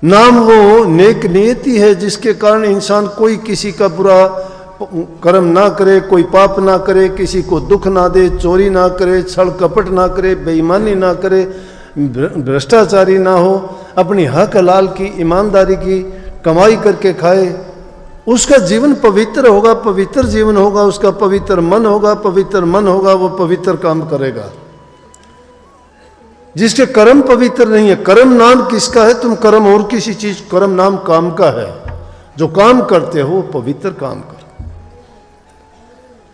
नाम वो नेक नियति है जिसके कारण इंसान कोई किसी का बुरा कर्म ना करे, कोई पाप ना करे, किसी को दुख ना दे, चोरी ना करे, छल कपट ना करे, बेईमानी ना करे, भ्रष्टाचारी ना हो, अपनी हक हलाल की ईमानदारी की कमाई करके खाए, उसका जीवन पवित्र होगा, पवित्र जीवन होगा, उसका पवित्र मन होगा, पवित्र मन होगा, वो पवित्र काम करेगा। जिसके कर्म पवित्र नहीं है, कर्म नाम किसका है? तुम कर्म और किसी चीज, कर्म नाम काम का है। जो काम करते हो पवित्र काम करो।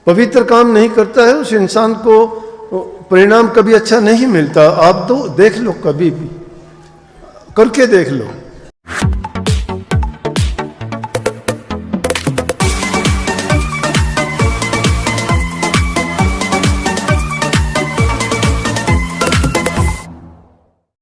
पवित्र काम नहीं करता है उस इंसान को परिणाम कभी अच्छा नहीं मिलता। आप तो देख लो, कभी भी करके देख लो।